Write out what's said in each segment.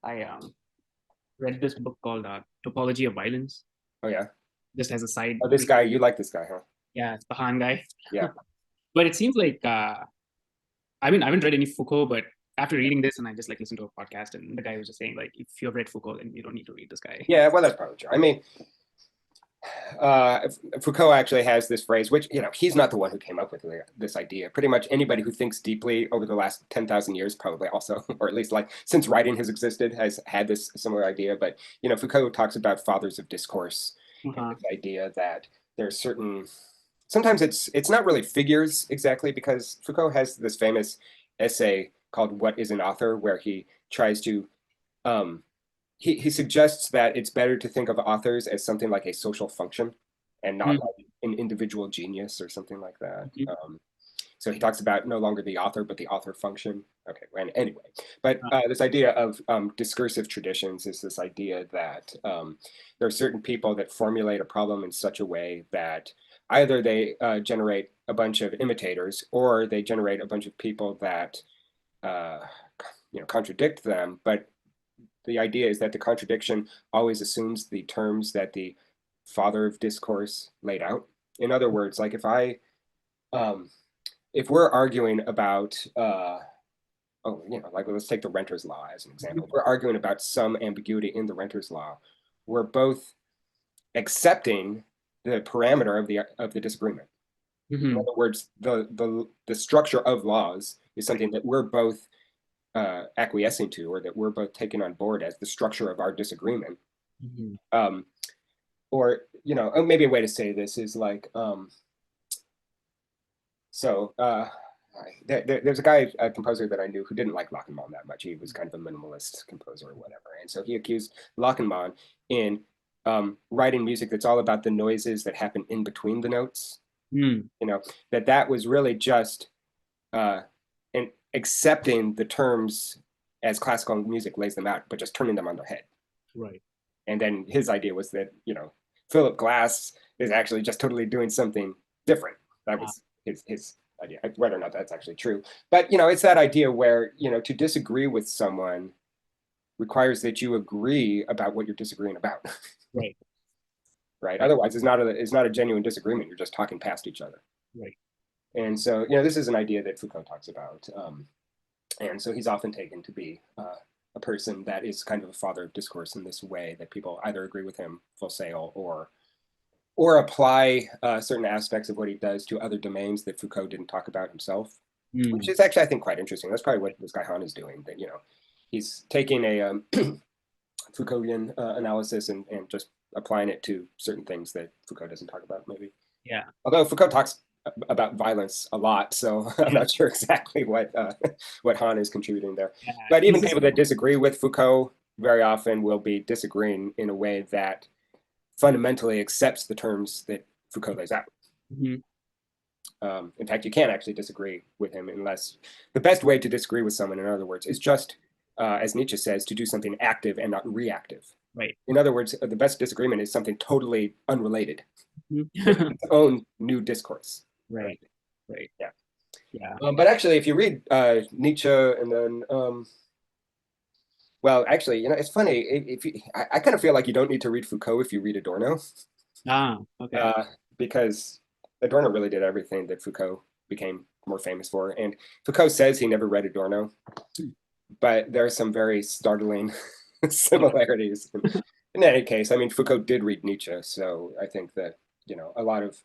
I read this book called Topology of Violence, Oh yeah. just as a side Oh, this read. guy, you like this guy, huh? Yeah, it's the Han guy. Yeah. But it seems like I haven't read any Foucault, but after reading this and I just like listened to a podcast and the guy was just saying like if you've read Foucault, then you don't need to read this guy. Yeah, well, that's probably true. I mean, Foucault actually has this phrase, which, he's not the one who came up with this idea. Pretty much anybody who thinks deeply over the last 10,000 years probably also, or at least like since writing has existed, has had this similar idea. But, Foucault talks about fathers of discourse and Uh-huh. this idea that there are certain, sometimes it's not really figures exactly, because Foucault has this famous essay called What is an Author, where he tries to um, he suggests that it's better to think of authors as something like a social function and not Mm-hmm. like an individual genius or something like that. So he talks about no longer the author, but the author function. Okay, and anyway, but this idea of discursive traditions is this idea that there are certain people that formulate a problem in such a way that either they generate a bunch of imitators or they generate a bunch of people that uh, contradict them, but the idea is that the contradiction always assumes the terms that the father of discourse laid out. In other words, like um, if we're arguing about, like let's take the renters law as an example. If we're arguing about some ambiguity in the renters law, we're both accepting the parameter of the disagreement. In Mm-hmm. other words, the structure of laws is something that we're both acquiescing to, or that we're both taking on board as the structure of our disagreement. Mm-hmm. Um, or maybe a way to say this is like, so there's a guy, a composer that I knew who didn't like Lachenmann that much. He was kind of a minimalist composer or whatever, and so he accused Lachenmann in writing music that's all about the noises that happen in between the notes. Mm. That was really just uh, in accepting the terms as classical music lays them out, but just turning them on their head. Right. And then his idea was that, Philip Glass is actually just totally doing something different. That Uh, was his idea, whether or not that's actually true. But, it's that idea where, to disagree with someone requires that you agree about what you're disagreeing about. right. Right. Right. Otherwise, it's not a genuine disagreement. You're just talking past each other. Right. And so, this is an idea that Foucault talks about. And so he's often taken to be a person that is kind of a father of discourse in this way, that people either agree with him full sail or apply certain aspects of what he does to other domains that Foucault didn't talk about himself, which Mm. is actually, I think, quite interesting. That's probably what this guy Han is doing, that, he's taking a Foucaultian analysis and just applying it to certain things that Foucault doesn't talk about, maybe. Yeah. Although Foucault talks about violence a lot, so I'm Yeah. not sure exactly what Han is contributing there. Yeah. But He's even just people that disagree with Foucault very often will be disagreeing in a way that fundamentally accepts the terms that Foucault lays out. Mhm. In fact, you can't actually disagree with him unless the best way to disagree with someone, in other words, is just, as Nietzsche says, to do something active and not reactive. Right. In other words, the best disagreement is something totally unrelated with Mhm. its own new discourse. Right? Right. Right. Yeah. Yeah. But actually, if you read Nietzsche and then, well, actually, it's funny. I kind of feel like you don't need to read Foucault if you read Adorno, Ah, okay. uh, because Adorno really did everything that Foucault became more famous for. And Foucault says he never read Adorno, Hmm. but there are some very startling similarities. In any case, I mean, Foucault did read Nietzsche, so I think that, a lot of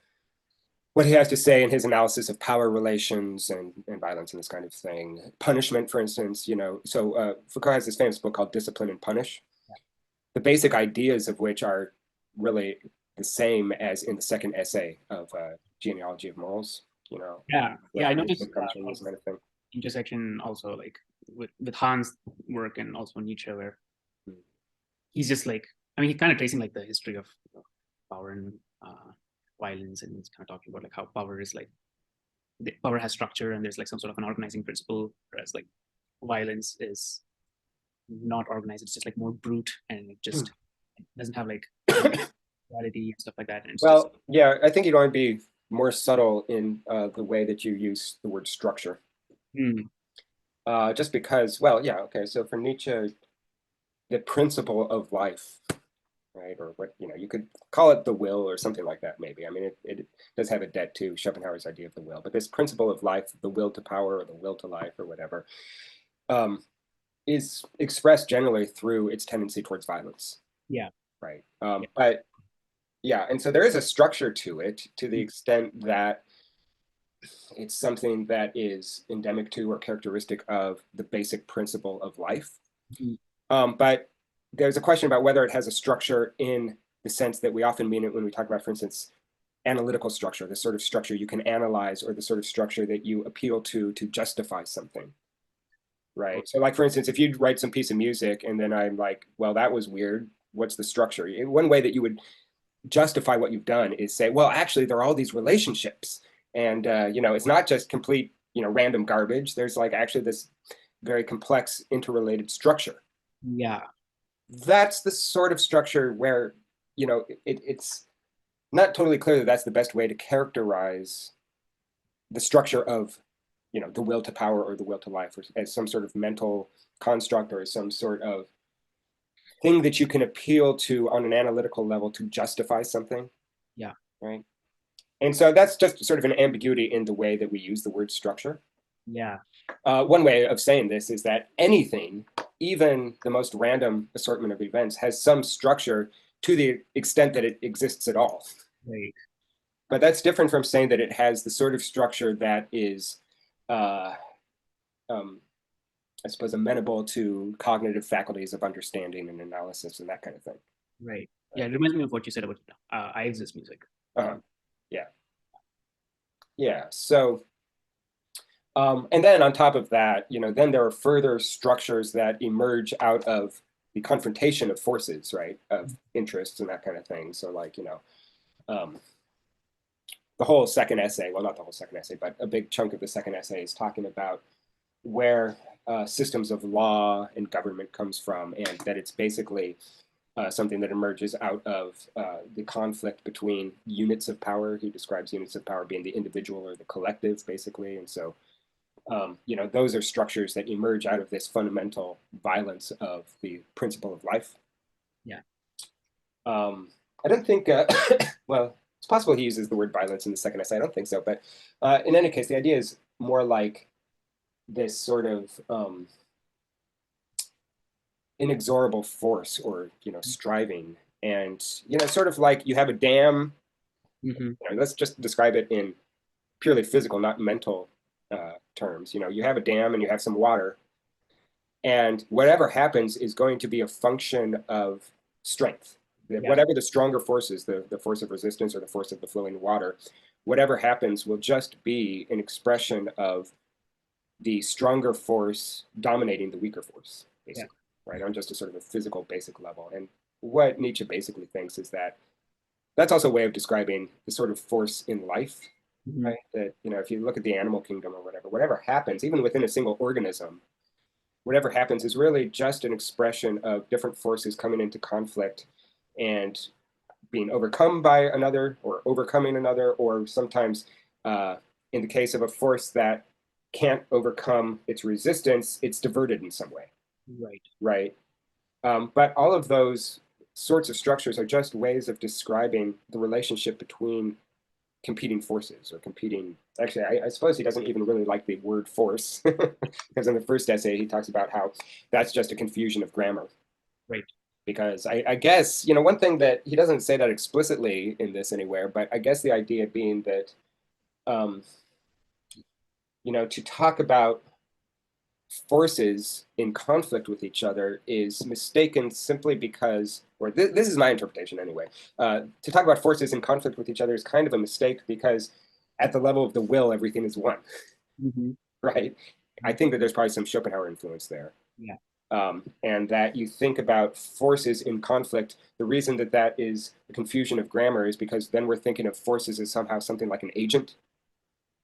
what he has to say in his analysis of power relations and violence and this kind of thing. Punishment, for instance, so Foucault has this famous book called Discipline and Punish, the basic ideas of which are really the same as in the second essay of Genealogy of Morals, Yeah. where Yeah. I noticed punishment comes from a lot this of kind of thing. intersection also like with Hans' work and also Nietzsche, where he's just like I mean he kind of tracing like the history of power and violence, and he's kind of talking about like how power is like the power has structure and there's like some sort of an organizing principle, whereas like violence is not organized. It's just like more brute and it just it doesn't have like reality and stuff like that. And it's just Well, yeah, I think you'd want to be more subtle in the way that you use the word structure. mm, Just because, well, yeah, okay. So for Nietzsche, the principle of life, right? Or what, you could call it the will or something like that, maybe. I mean, it does have a debt to Schopenhauer's idea of the will, but this principle of life, the will to power or the will to life or whatever, is expressed generally through its tendency towards violence. Yeah. Right. But yeah, and so there is a structure to it to the extent that it's something that is endemic to or characteristic of the basic principle of life. But there's a question about whether it has a structure in the sense that we often mean it when we talk about, for instance, analytical structure, the sort of structure you can analyze, or the sort of structure that you appeal to justify something. Right. So like, for instance, if you write some piece of music and then I'm like, well, that was weird. What's the structure? One way that you would justify what you've done is say, well, actually, there are all these relationships. And, it's not just complete, random garbage. There's like actually this very complex interrelated structure. Yeah. That's the sort of structure where, it's not totally clear that that's the best way to characterize the structure of the will to power or the will to life, or as some sort of mental construct or as some sort of thing that you can appeal to on an analytical level to justify something. Yeah. Right. And so that's just sort of an ambiguity in the way that we use the word structure. Yeah. One way of saying this is that anything, even the most random assortment of events, has some structure to the extent that it exists at all. Right. But that's different from saying that it has the sort of structure that is I suppose, amenable to cognitive faculties of understanding and analysis and that kind of thing. Right. Yeah, it reminds me of what you said about Ives's music. Yeah. Yeah. So, and then on top of that, then there are further structures that emerge out of the confrontation of forces, right, of interests and that kind of thing. So, like, the whole second essay, well, not the whole second essay, but a big chunk of the second essay is talking about where systems of law and government comes from, and that it's basically something that emerges out of the conflict between units of power. He describes units of power being the individual or the collective, basically. And so, those are structures that emerge out of this fundamental violence of the principle of life. Yeah. I don't think, well, it's possible he uses the word violence in the second essay. I don't think so. But in any case, the idea is more like this sort of inexorable force or, striving. And, sort of like you have a dam. Let's just describe it in purely physical, not mental terms. You have a dam and you have some water. And whatever happens is going to be a function of strength. Whatever the stronger force is, the force of resistance or the force of the flowing water, whatever happens will just be an expression of the stronger force dominating the weaker force, basically, right? On just a sort of a physical basic level. And what Nietzsche basically thinks is that that's also a way of describing the sort of force in life, right? That, if you look at the animal kingdom or whatever happens, even within a single organism, whatever happens is really just an expression of different forces coming into conflict and being overcome by another or overcoming another, or sometimes in the case of a force that can't overcome its resistance, it's diverted in some way. Right. But all of those sorts of structures are just ways of describing the relationship between competing forces or competing. Actually, I suppose he doesn't even really like the word force because in the first essay, he talks about how that's just a confusion of grammar. Right. Because I guess, one thing that he doesn't say that explicitly in this anywhere, but I guess the idea being that, to talk about forces in conflict with each other is mistaken simply because, or this is my interpretation anyway, to talk about forces in conflict with each other is kind of a mistake because at the level of the will, everything is one. Right? I think that there's probably some Schopenhauer influence there. Yeah. And that you think about forces in conflict, the reason that that is a confusion of grammar is because then we're thinking of forces as somehow something like an agent,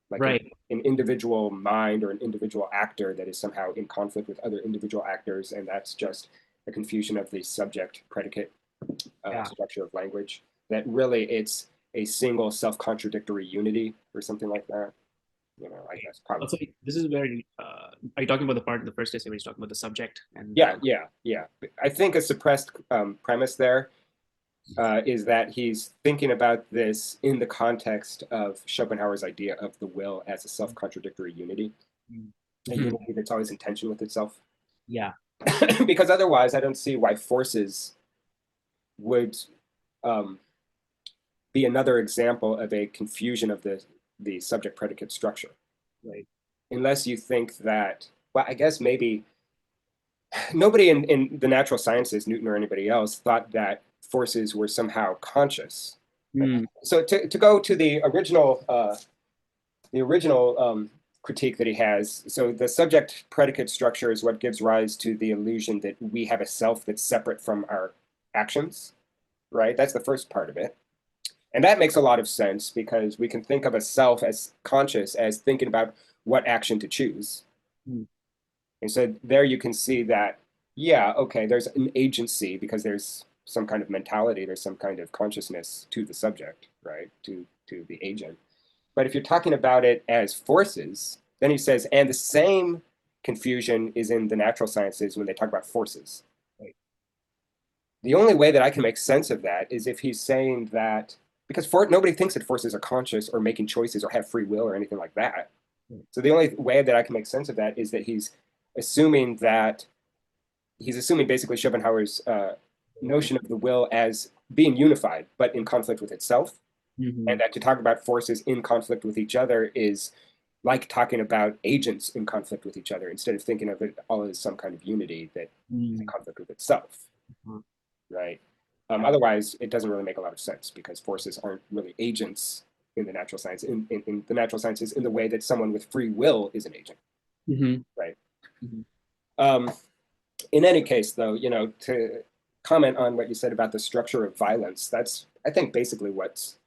like an individual mind or an individual actor that is somehow in conflict with other individual actors, and that's just a confusion of the subject-predicate structure of language, that really it's a single self-contradictory unity or something like that. I guess probably. Also, this is where are you talking about the part in the first essay where he's talking about the subject and Yeah. I think a suppressed premise there is that he's thinking about this in the context of Schopenhauer's idea of the will as a self-contradictory unity, a unity that's always in tension with itself. Yeah. Because otherwise, I don't see why forces would be another example of a confusion of the subject-predicate structure. Right. Unless you think that, well, I guess maybe nobody in the natural sciences, Newton or anybody else, thought that forces were somehow conscious. So to go to the original critique that he has, so the subject predicate structure is what gives rise to the illusion that we have a self that's separate from our actions, right? That's the first part of it. And that makes a lot of sense because we can think of a self as conscious as thinking about what action to choose. And so there you can see that, yeah, okay, there's an agency because there's some kind of mentality, there's some kind of consciousness to the subject, right, to the agent. But if you're talking about it as forces, then he says, and the same confusion is in the natural sciences when they talk about forces. Right. The only way that I can make sense of that is if he's saying that, because nobody thinks that forces are conscious or making choices or have free will or anything like that. So the only way that I can make sense of that is that he's assuming basically Schopenhauer's notion of the will as being unified, but in conflict with itself. And that to talk about forces in conflict with each other is like talking about agents in conflict with each other, instead of thinking of it all as some kind of unity that is in conflict with itself, right? Otherwise, it doesn't really make a lot of sense because forces aren't really agents in the natural science, in the natural sciences, in the way that someone with free will is an agent, right? In any case, though, to comment on what you said about the structure of violence, that's, I think, basically what's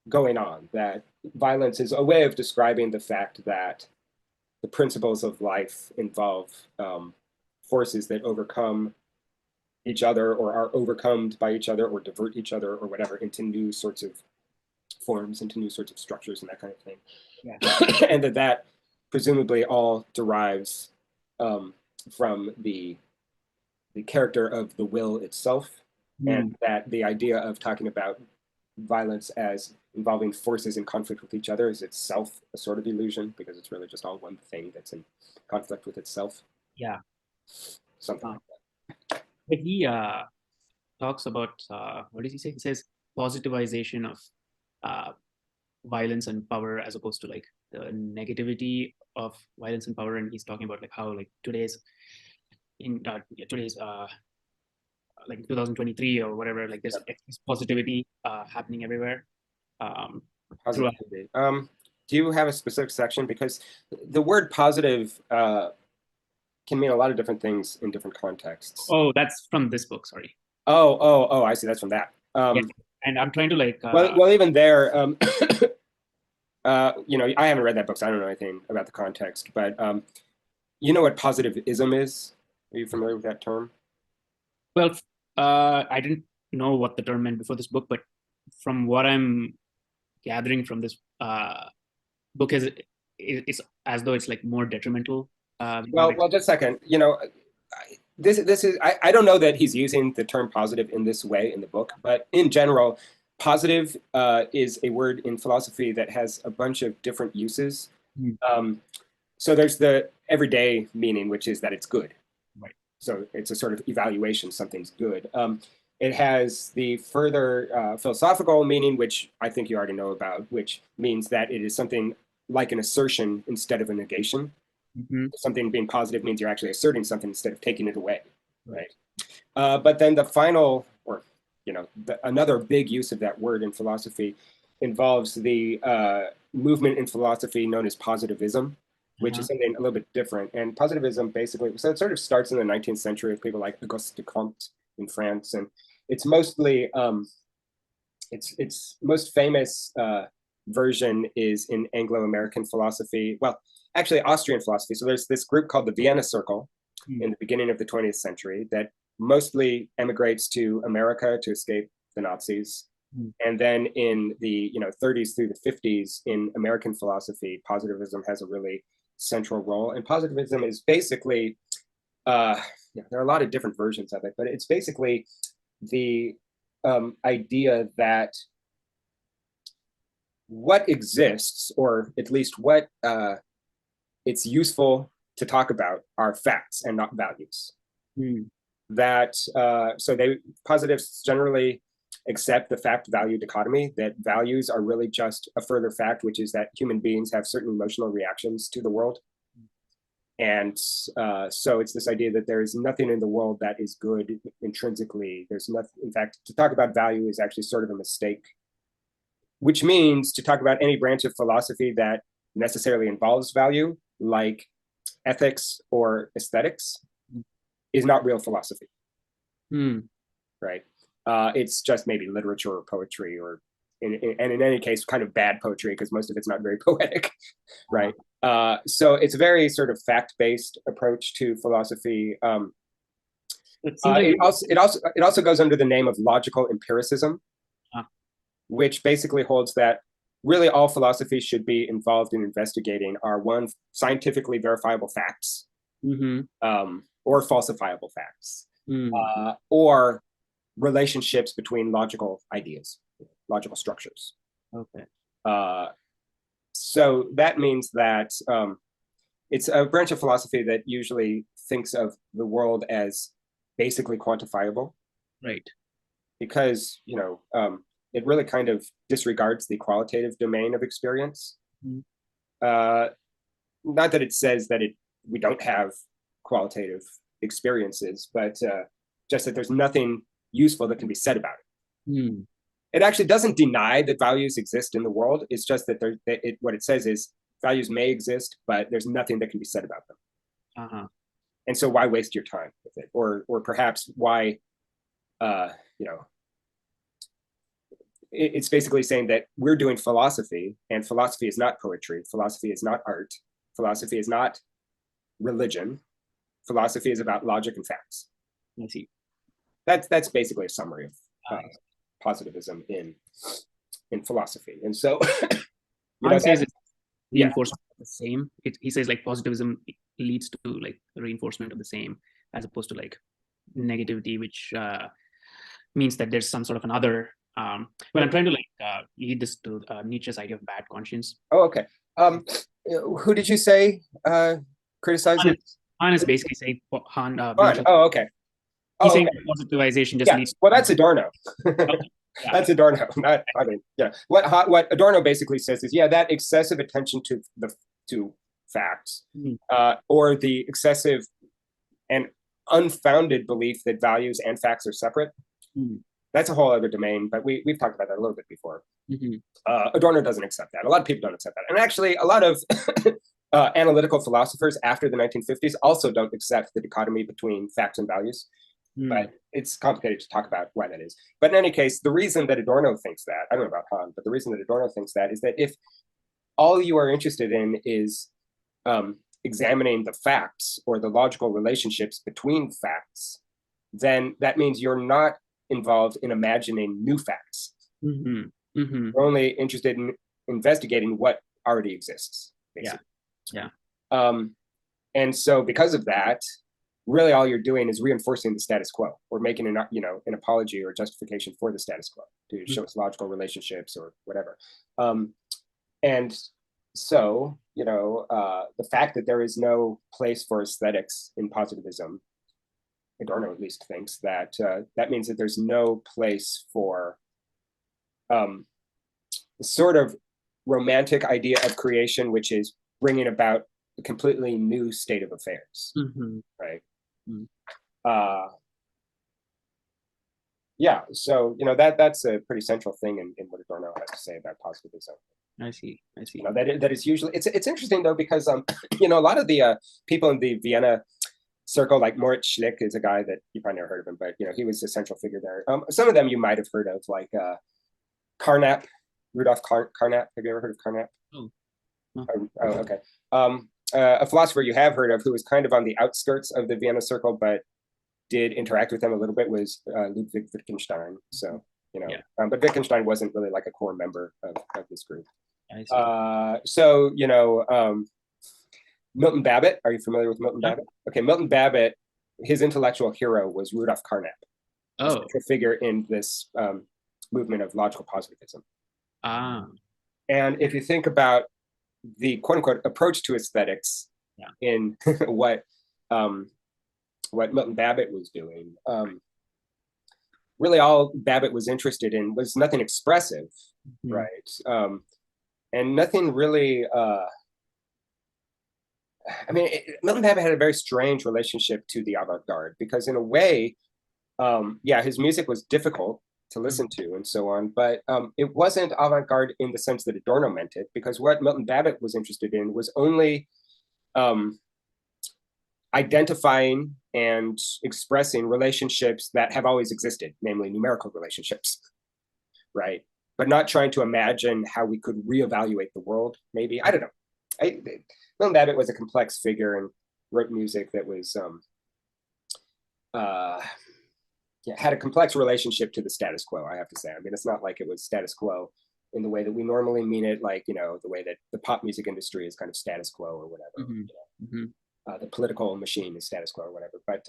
going on, that violence is a way of describing the fact that the principles of life involve forces that overcome each other or are overcome by each other or divert each other or whatever into new sorts of forms, into new sorts of structures and that kind of thing. Yeah. And that presumably all derives from the character of the will itself, and that the idea of talking about violence as involving forces in conflict with each other is itself a sort of illusion because it's really just all one thing that's in conflict with itself. Yeah. Something like that. But he talks about, what does he say? He says positivization of violence and power as opposed to like the negativity of violence and power. And he's talking about like how like today's like 2023 or whatever, like there's positivity happening everywhere. Positivity. Do you have a specific section? Because the word positive can mean a lot of different things in different contexts. Oh, that's from this book. Sorry. Oh, I see. That's from that. Yeah. And I'm trying to like. Well, even there, I haven't read that book, so I don't know anything about the context. But you know what positivism is? Are you familiar with that term? Well, I didn't know what the term meant before this book, but from what I'm gathering from this book, it's as though it's like more detrimental. Well, just a second. This is I don't know that he's using the term positive in this way in the book, but in general, positive is a word in philosophy that has a bunch of different uses. So there's the everyday meaning, which is that it's good. Right. So it's a sort of evaluation, something's good. It has the further philosophical meaning, which I think you already know about, which means that it is something like an assertion instead of a negation. Something being positive means you're actually asserting something instead of taking it away, right? But then the final, or another big use of that word in philosophy involves the movement in philosophy known as positivism, which is something a little bit different. And positivism basically, so it sort of starts in the 19th century with people like Auguste Comte in France, and it's mostly its most famous version is in Anglo-American philosophy. Well, actually Austrian philosophy. So there's this group called the Vienna Circle in the beginning of the 20th century that mostly emigrates to America to escape the Nazis. And then in the 30s through the 50s in American philosophy, positivism has a really central role. And positivism is basically, there are a lot of different versions of it, but it's basically the idea that what exists, or at least what it's useful to talk about, are facts and not values. That so positives generally accept the fact-value dichotomy, that values are really just a further fact, which is that human beings have certain emotional reactions to the world. And so it's this idea that there is nothing in the world that is good intrinsically. There's nothing, in fact, to talk about value is actually sort of a mistake, which means to talk about any branch of philosophy that necessarily involves value, like ethics or aesthetics, is not real philosophy. Right? It's just maybe literature or poetry, or and in any case, kind of bad poetry, because most of it's not very poetic, right? So it's a very sort of fact-based approach to philosophy. It also goes under the name of logical empiricism, which basically holds that really all philosophy should be involved in investigating are, one, scientifically verifiable facts, or falsifiable facts, or relationships between logical ideas, logical structures. Okay. So that means that it's a branch of philosophy that usually thinks of the world as basically quantifiable. Right. Because, it really kind of disregards the qualitative domain of experience. Not that it says that we don't have qualitative experiences, but just that there's nothing useful that can be said about it. It actually doesn't deny that values exist in the world. It's just that what it says is values may exist, but there's nothing that can be said about them. And so why waste your time with it? Or perhaps why, it's basically saying that we're doing philosophy, and philosophy is not poetry. Philosophy is not art. Philosophy is not religion. Philosophy is about logic and facts. I see. That's basically a summary of positivism in philosophy. And so, says it's reinforcement of the same. He says like positivism leads to like the reinforcement of the same, as opposed to like negativity, which means that there's some sort of another. Well, I'm trying to like lead this to Nietzsche's idea of bad conscience. Oh, okay. Who did you say criticized it? Han is basically saying Han. Oh, okay. He's saying positivization just leads. Well, that's Adorno. Okay. That's Adorno. What Adorno basically says is, that excessive attention to facts, or the excessive and unfounded belief that values and facts are separate. That's a whole other domain, but we've talked about that a little bit before. Adorno doesn't accept that. A lot of people don't accept that. And actually, a lot of analytical philosophers after the 1950s also don't accept the dichotomy between facts and values. But it's complicated to talk about why that is. But in any case, the reason that Adorno thinks that, I don't know about Han, but the reason that Adorno thinks that is that if all you are interested in is examining the facts or the logical relationships between facts, then that means you're not involved in imagining new facts. You're only interested in investigating what already exists, basically. And so because of that, really all you're doing is reinforcing the status quo, or making an apology or justification for the status quo to show its logical relationships or whatever. And so, the fact that there is no place for aesthetics in positivism, Adorno at least thinks that that means that there's no place for the sort of romantic idea of creation, which is bringing about a completely new state of affairs, right? So that's a pretty central thing in what Adorno has to say about positivism. I see. That is usually it's interesting though, because a lot of the people in the Vienna circle, like Moritz Schlick is a guy that you probably never heard of him, but he was a central figure there. Some of them you might have heard of, like Carnap, Rudolf Carnap. Have you ever heard of Carnap? No. Oh, okay. A philosopher you have heard of who was kind of on the outskirts of the Vienna circle, but did interact with them a little bit, was Ludwig Wittgenstein. So you know. Yeah. But Wittgenstein wasn't really like a core member of this group. I see. So, you know, Milton Babbitt, are you familiar with Milton Yeah. Babbitt? Okay, Milton Babbitt, his intellectual hero was Rudolf Carnap, a Oh. central figure in this movement of logical positivism. Ah. And if you think about the quote unquote approach to aesthetics in what Milton Babbitt was doing, really all Babbitt was interested in was nothing expressive, right? And nothing really, I mean, Milton Babbitt had a very strange relationship to the avant-garde because in a way, yeah, his music was difficult to listen to and so on, but it wasn't avant-garde in the sense that Adorno meant it, because what Milton Babbitt was interested in was only identifying and expressing relationships that have always existed, namely numerical relationships, right? But not trying to imagine how we could reevaluate the world, maybe. I don't know. Milton Babbitt was a complex figure and wrote music that was had a complex relationship to the status quo, I have to say. I mean, it's not like it was status quo in the way that we normally mean it, like, you know, the way that the pop music industry is kind of status quo or whatever. You know? The political machine is status quo or whatever. But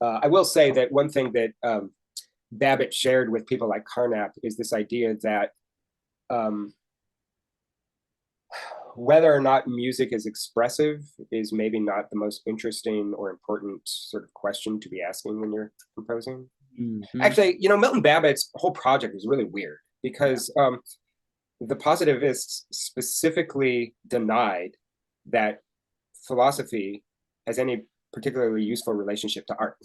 I will say that one thing that Babbitt shared with people like Carnap is this idea that whether or not music is expressive is maybe not the most interesting or important sort of question to be asking when you're composing. Actually, you know, Milton Babbitt's whole project is really weird because the positivists specifically denied that philosophy has any particularly useful relationship to art.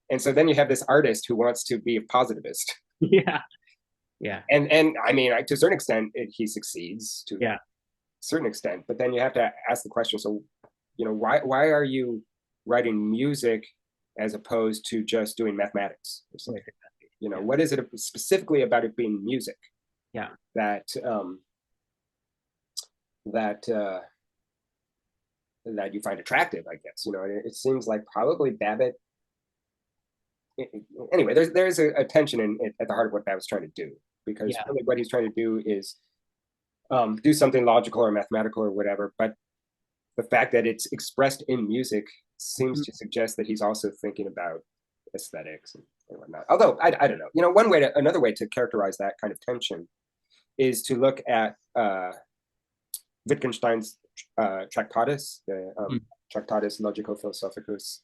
And so then you have this artist who wants to be a positivist. Yeah. And I mean, to a certain extent, he succeeds to a certain extent. But then you have to ask the question: so, you know, why are you writing music as opposed to just doing mathematics or something? You know, what is it specifically about it being music? That that you find attractive, I guess. You know, it seems like probably Babbitt. Anyway, there's a tension at the heart of what Babbitt's trying to do, because really what he's trying to do is do something logical or mathematical or whatever, but the fact that it's expressed in music seems to suggest that he's also thinking about aesthetics and whatnot. Although I don't know, you know, another way to characterize that kind of tension is to look at Wittgenstein's Tractatus, the Tractatus Logico-Philosophicus,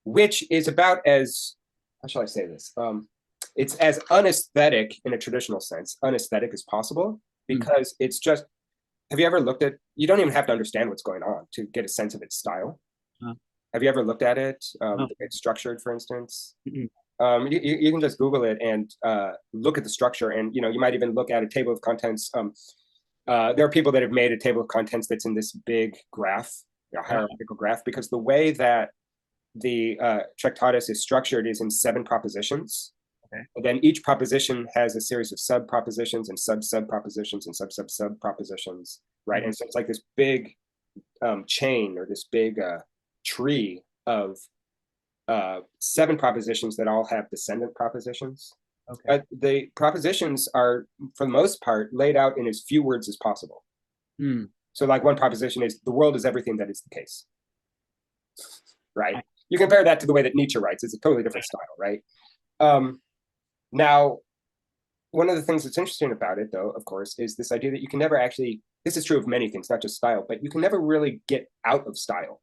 which is about as, how shall I say this? It's as unaesthetic in a traditional sense, unaesthetic as possible, because it's just, have you ever looked at, you don't even have to understand what's going on to get a sense of its style. Have you ever looked at it? It's structured, for instance. You can just Google it and look at the structure, and you know, you might even look at a table of contents. There are people that have made a table of contents that's in this big graph, a hierarchical graph, because the way that the Tractatus is structured is in 7 propositions. And then each proposition has a series of sub propositions and sub propositions and sub propositions, right? And so it's like this big chain, or this big tree of 7 propositions that all have descendant propositions. The propositions are, for the most part, laid out in as few words as possible. So like one proposition is, the world is everything that is the case, right? You compare that to the way that Nietzsche writes, it's a totally different style, right? Now, one of the things that's interesting about it, though, of course, is this idea that you can never actually, this is true of many things, not just style, but you can never really get out of style.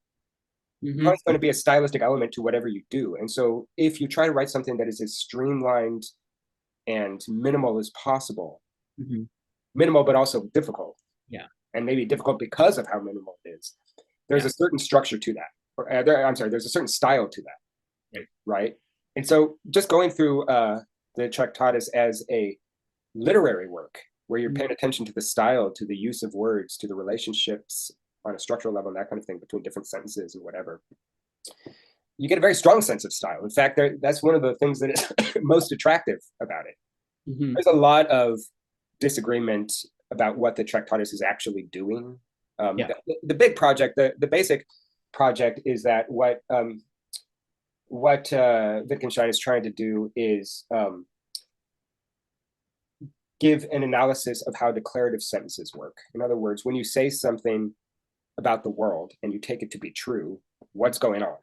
There's always going to be a stylistic element to whatever you do. And so if you try to write something that is as streamlined and minimal as possible, minimal but also difficult, and maybe difficult because of how minimal it is, there's a certain structure to that. There's a certain style to that, right? And so just going through the Tractatus as a literary work, where you're paying attention to the style, to the use of words, to the relationships on a structural level and that kind of thing between different sentences and whatever, you get a very strong sense of style. In fact, that's one of the things that is most attractive about it. There's a lot of disagreement about what the Tractatus is actually doing. The big project, the basic project is that what what Wittgenstein is trying to do is give an analysis of how declarative sentences work. In other words, when you say something about the world and you take it to be true, what's going on?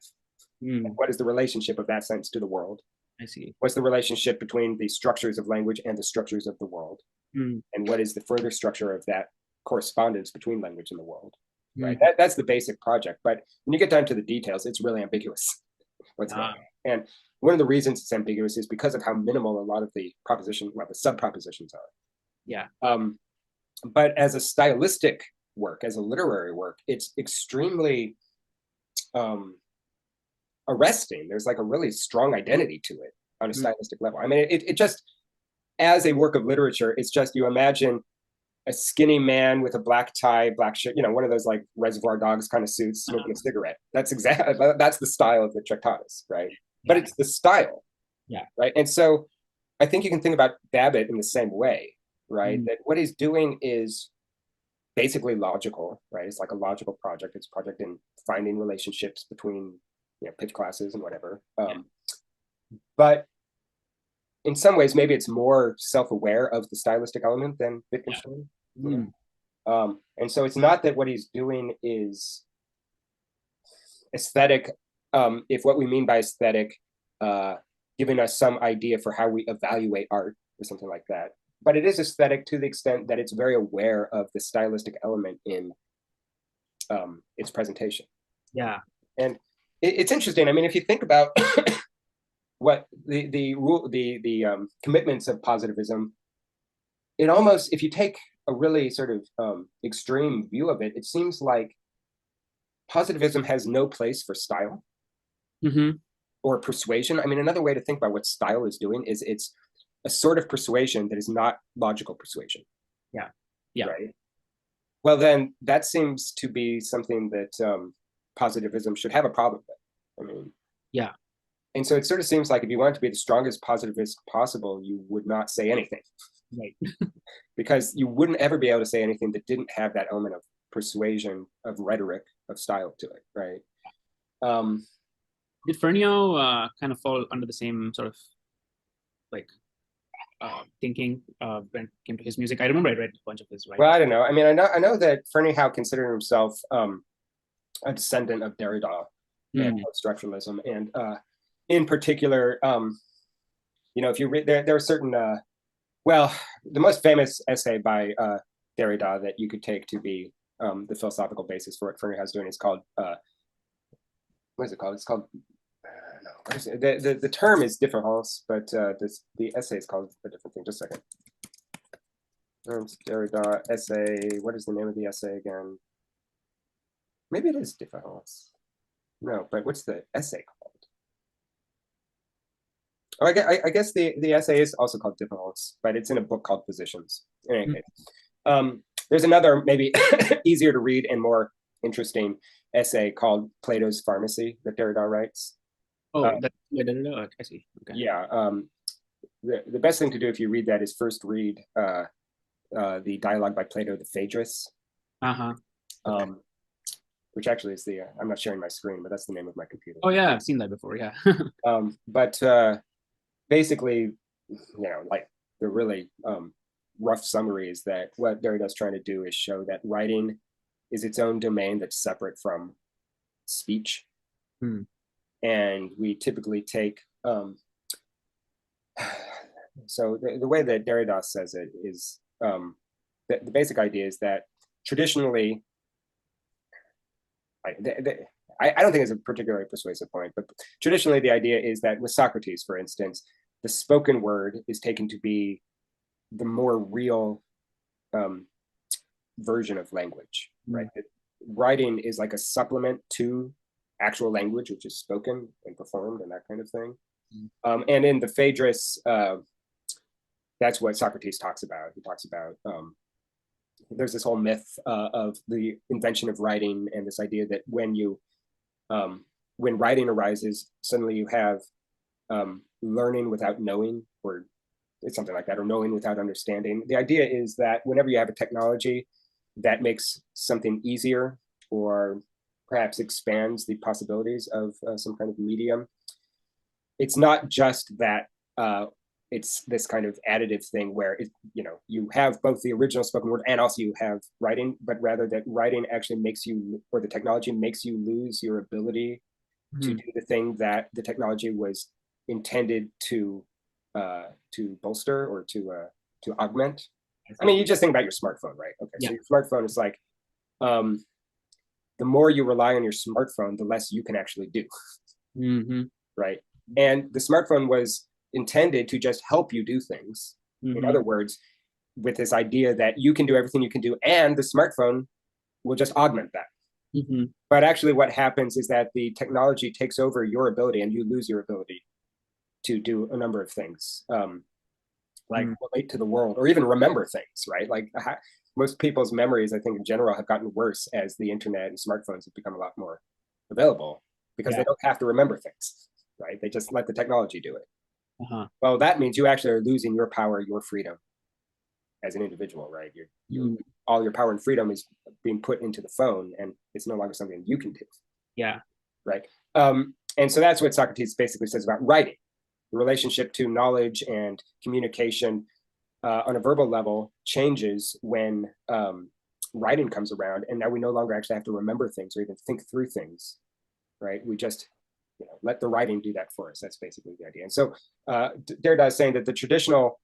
What is the relationship of that sentence to the world? I see. What's the relationship between the structures of language and the structures of the world? And what is the further structure of that correspondence between language and the world? Right. That's the basic project. But when you get down to the details, it's really ambiguous what's going on. And one of the reasons it's ambiguous is because of how minimal a lot of the sub-propositions are. Yeah. But as a stylistic work, as a literary work, it's extremely arresting. There's like a really strong identity to it on a stylistic level. I mean, it just, as a work of literature, it's just, you imagine a skinny man with a black tie, black shirt, you know, one of those like Reservoir Dogs kind of suits, smoking a cigarette. That's the style of the Tractatus, right? But it's the style, right? And so I think you can think about Babbitt in the same way, right? That what he's doing is basically logical, right? It's like a logical project. It's a project in finding relationships between, you know, pitch classes and whatever. But in some ways, maybe it's more self-aware of the stylistic element than Wittgenstein. And so it's not that what he's doing is aesthetic, if what we mean by aesthetic, giving us some idea for how we evaluate art or something like that. But it is aesthetic to the extent that it's very aware of the stylistic element in its presentation. Yeah. And it's interesting. I mean, if you think about what the commitments of positivism, it almost, if you take a really sort of extreme view of it, it seems like positivism has no place for style or persuasion. I mean, another way to think about what style is doing is it's a sort of persuasion that is not logical persuasion. Yeah. Yeah. Right. Well, then that seems to be something that positivism should have a problem with. I mean, yeah. And so it sort of seems like if you wanted to be the strongest positivist possible, you would not say anything. Right. Because you wouldn't ever be able to say anything that didn't have that element of persuasion, of rhetoric, of style to it, right? Did Ferneyhough kind of fall under the same sort of like thinking when it came to his music? I remember I read a bunch of his writings. Well, I don't know. I mean, I know that Ferneyhough considered himself a descendant of Derrida and post-structuralism, and in particular, you know, if you read, there are certain, well, the most famous essay by Derrida that you could take to be the philosophical basis for what Ferneyhough's doing is called, what is it called? It's called, no, what is it? The term is difference, but the essay is called a different thing. Just a second. Derrida essay, what is the name of the essay again? Maybe it is difference. No, but what's the essay called? Oh, I guess the essay is also called difference, but it's in a book called Positions. In any case, there's another maybe easier to read and more interesting essay called Plato's Pharmacy that Derrida writes. Oh, I see. Okay. Yeah. The best thing to do if you read that is first read the dialogue by Plato, the Phaedrus. Okay. Which actually is the, I'm not sharing my screen, but that's the name of my computer. Oh yeah, I've seen that before, yeah. But basically, you know, like the really rough summary is that what Derrida's trying to do is show that writing is its own domain that's separate from speech. And we typically take, so the way that Derrida says it is, the basic idea is that traditionally, I don't think it's a particularly persuasive point, but traditionally the idea is that with Socrates, for instance, the spoken word is taken to be the more real version of language, right? Writing is like a supplement to actual language, which is spoken and performed and that kind of thing. And in the Phaedrus, that's what Socrates talks about. He talks about there's this whole myth of the invention of writing and this idea that when writing arises, suddenly you have learning without knowing, or it's something like that, or knowing without understanding. The idea is that whenever you have a technology that makes something easier or perhaps expands the possibilities of some kind of medium, it's not just that it's this kind of additive thing where you have both the original spoken word and also you have writing, but rather that writing actually makes you, or the technology makes you lose your ability to do the thing that the technology was intended to bolster or to augment. I mean, you just think about your smartphone, right? Okay, so your smartphone is like, the more you rely on your smartphone, the less you can actually do, right? And the smartphone was intended to just help you do things. In other words, with this idea that you can do everything you can do, and the smartphone will just augment that. But actually what happens is that the technology takes over your ability and you lose your ability to do a number of things, like relate to the world or even remember things, right? Like most people's memories, I think in general, have gotten worse as the internet and smartphones have become a lot more available, because they don't have to remember things, right? They just let the technology do it. Well, that means you actually are losing your power, your freedom as an individual, right? All your power and freedom is being put into the phone, and it's no longer something you can do. Right. And so that's what Socrates basically says about writing. The relationship to knowledge and communication on a verbal level changes when writing comes around, and now we no longer actually have to remember things or even think through things, right? We just let the writing do that for us. That's basically the idea. And so Derrida is saying that the traditional,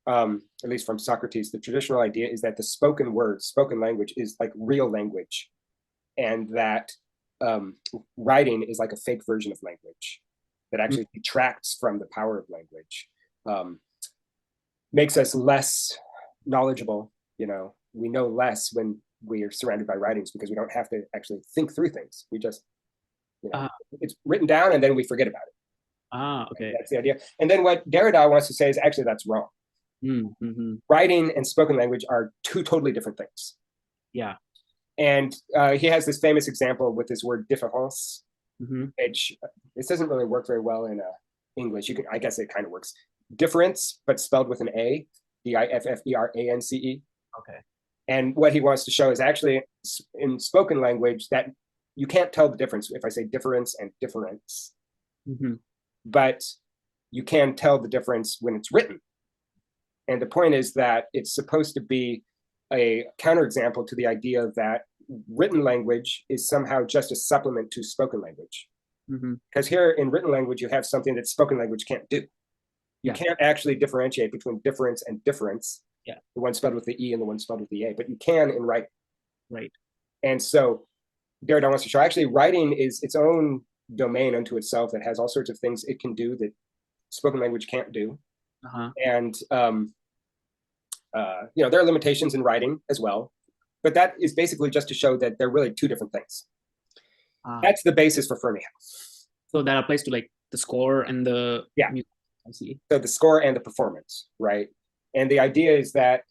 at least from Socrates, the traditional idea is that the spoken word, spoken language is like real language, and that writing is like a fake version of language that actually detracts from the power of language, makes us less knowledgeable. We know less when we are surrounded by writings because we don't have to actually think through things. We just, it's written down and then we forget about it. Okay. That's the idea. And then what Derrida wants to say is actually that's wrong. Writing and spoken language are two totally different things. And he has this famous example with this word différance, which this doesn't really work very well in English. I guess it kind of works. Difference, but spelled with an A, diffference. Okay. And what he wants to show is actually in spoken language that you can't tell the difference if I say difference and difference, but you can tell the difference when it's written. And the point is that it's supposed to be a counterexample to the idea that written language is somehow just a supplement to spoken language. Because here in written language, you have something that spoken language can't do. You can't actually differentiate between difference and difference, the one spelled with the E and the one spelled with the A, but you can in writing. Right. And so Derrida wants to show actually writing is its own domain unto itself that has all sorts of things it can do that spoken language can't do. And there are limitations in writing as well, but that is basically just to show that they're really two different things. That's the basis for Ferneyhough. So that applies to like the score and the music. I see. So the score and the performance, right? And the idea is that,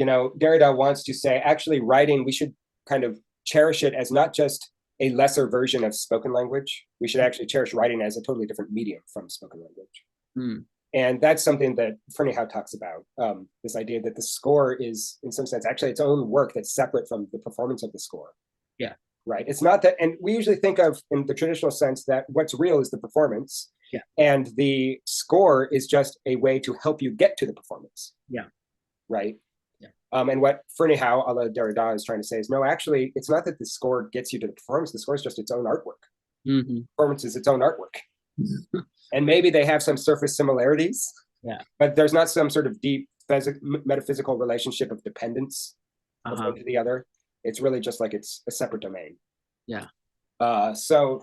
Derrida wants to say, actually writing, we should kind of cherish it as not just a lesser version of spoken language. We should actually cherish writing as a totally different medium from spoken language. And that's something that Ferneyhough talks about, this idea that the score is, in some sense, actually its own work that's separate from the performance of the score. Right. It's not that, and we usually think of, in the traditional sense, that what's real is the performance. And the score is just a way to help you get to the performance. Right. And what Ferneyhough, a la Derrida, is trying to say is, no, actually, it's not that the score gets you to the performance. The score is just its own artwork. Performance is its own artwork. And maybe they have some surface similarities, but there's not some sort of deep metaphysical relationship of dependence of one to the other. It's really just like it's a separate domain. So,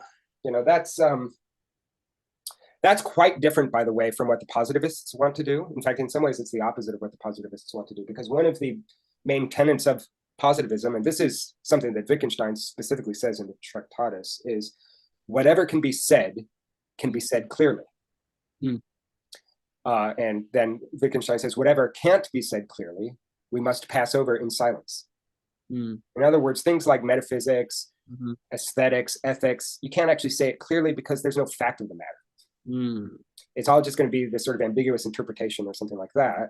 that's quite different, by the way, from what the positivists want to do. In fact, in some ways, it's the opposite of what the positivists want to do, because one of the main tenets of positivism, and this is something that Wittgenstein specifically says in the Tractatus, is whatever can be said clearly. And then Wittgenstein says, whatever can't be said clearly, we must pass over in silence. In other words, things like metaphysics, aesthetics, ethics, you can't actually say it clearly because there's no fact of the matter. It's all just going to be this sort of ambiguous interpretation or something like that.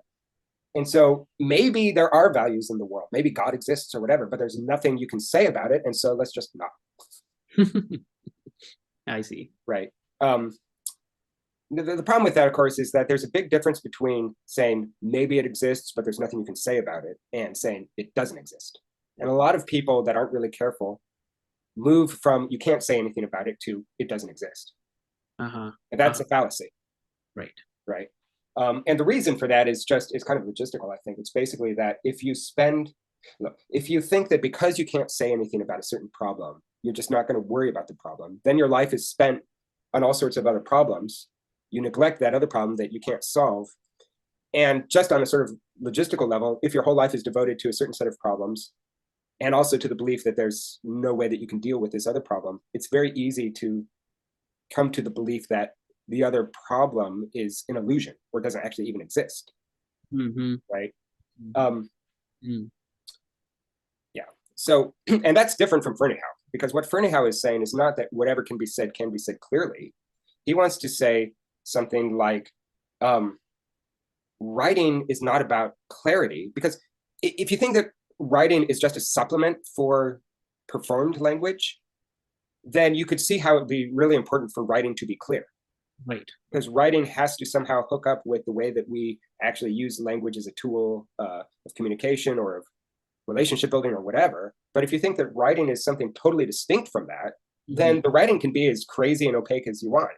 And so maybe there are values in the world, maybe God exists or whatever, but there's nothing you can say about it. And so let's just not. I see. Right. the problem with that, of course, is that there's a big difference between saying maybe it exists, but there's nothing you can say about it, and saying it doesn't exist. And a lot of people that aren't really careful move from you can't say anything about it to it doesn't exist. And that's a fallacy. Right. Right. And the reason for that is kind of logistical, I think. It's basically that if you think that because you can't say anything about a certain problem, you're just not going to worry about the problem, then your life is spent on all sorts of other problems. You neglect that other problem that you can't solve. And just on a sort of logistical level, if your whole life is devoted to a certain set of problems, and also to the belief that there's no way that you can deal with this other problem, it's very easy to come to the belief that the other problem is an illusion or doesn't actually even exist. Right? Yeah. So, and that's different from Ferneyhough, because what Ferneyhough is saying is not that whatever can be said clearly. He wants to say something like, writing is not about clarity, because if you think that writing is just a supplement for performed language, then you could see how it would be really important for writing to be clear. Right. Because writing has to somehow hook up with the way that we actually use language as a tool of communication or of relationship building or whatever. But if you think that writing is something totally distinct from that, then the writing can be as crazy and opaque as you want,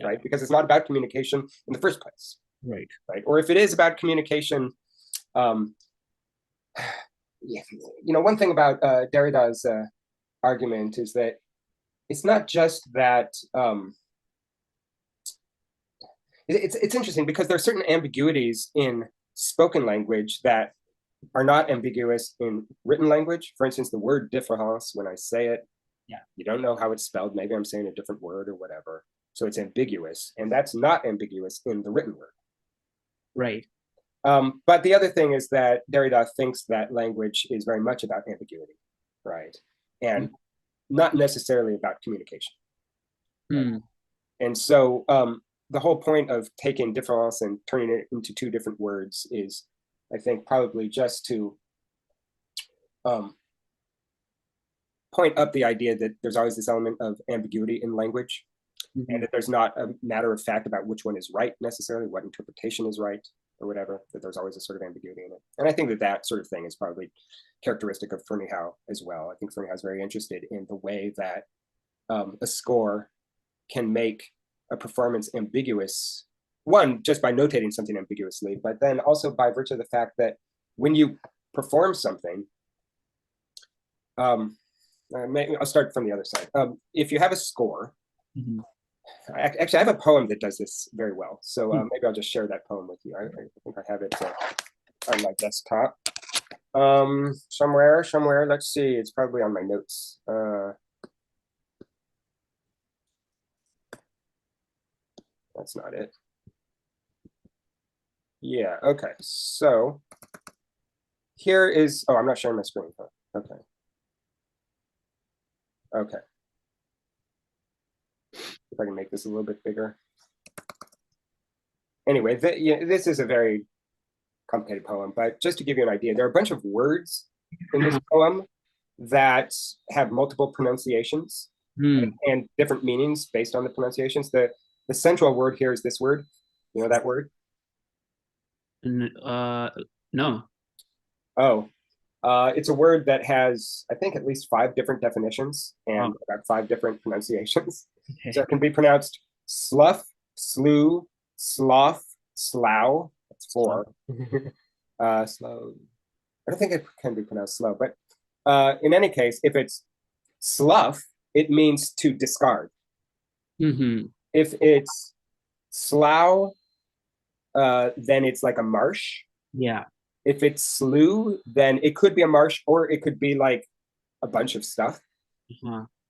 right? Because it's not about communication in the first place. Right. Right. Or if it is about communication, one thing about Derrida's argument is that it's not just that it's interesting because there are certain ambiguities in spoken language that are not ambiguous in written language. For instance, the word différence, when I say it, you don't know how it's spelled. Maybe I'm saying a different word or whatever. So it's ambiguous. And that's not ambiguous in the written word. Right. But the other thing is that Derrida thinks that language is very much about ambiguity, right? And not necessarily about communication. Right? And so the whole point of taking différence and turning it into two different words is, I think, probably just to point up the idea that there's always this element of ambiguity in language, and that there's not a matter of fact about which one is right necessarily, what interpretation is right or whatever, that there's always a sort of ambiguity in it. And I think that that sort of thing is probably characteristic of Ferneyhough as well. I think Ferneyhough is very interested in the way that a score can make a performance ambiguous, one, just by notating something ambiguously, but then also by virtue of the fact that when you perform something, I'll start from the other side. If you have a score, actually, I have a poem that does this very well. So maybe I'll just share that poem with you. I think I have it on my desktop. Somewhere. Let's see. It's probably on my notes. That's not it. Yeah. Okay. So here is. Oh, I'm not sharing my screen. Huh? Okay. Okay. If I can make this a little bit bigger. Anyway, this is a very complicated poem, but just to give you an idea, there are a bunch of words in this poem that have multiple pronunciations and different meanings based on the pronunciations. The central word here is this word. You know that word? No. Oh, it's a word that has, I think, at least 5 different definitions and about 5 different pronunciations. Okay. So it can be pronounced slough, slew, slough, slough. That's 4. Slow. I don't think it can be pronounced slow, but in any case, if it's slough, it means to discard. If it's slough, then it's like a marsh. Yeah. If it's slew, then it could be a marsh, or it could be like a bunch of stuff,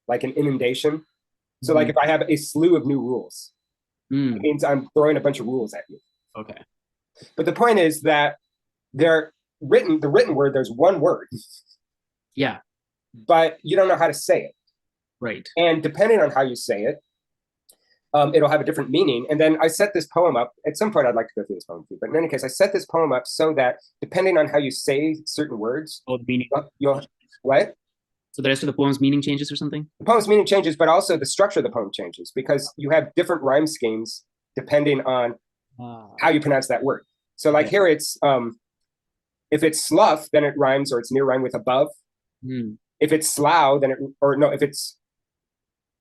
like an inundation. So like if I have a slew of new rules, it means I'm throwing a bunch of rules at you. Okay. But the point is that the written word, there's one word. Yeah. But you don't know how to say it. Right. And depending on how you say it, it'll have a different meaning. And then I set this poem up. At some point, I'd like to go through this poem too. But in any case, I set this poem up so that depending on how you say certain words, the meaning. You'll what? So the rest of the poem's meaning changes or something? The poem's meaning changes, but also the structure of the poem changes because you have different rhyme schemes depending on Ah, how you pronounce that word. So like yeah. here it's, if it's slough, then it rhymes or it's near rhyme with above. Mm. If it's slough, then it, or no, if it's,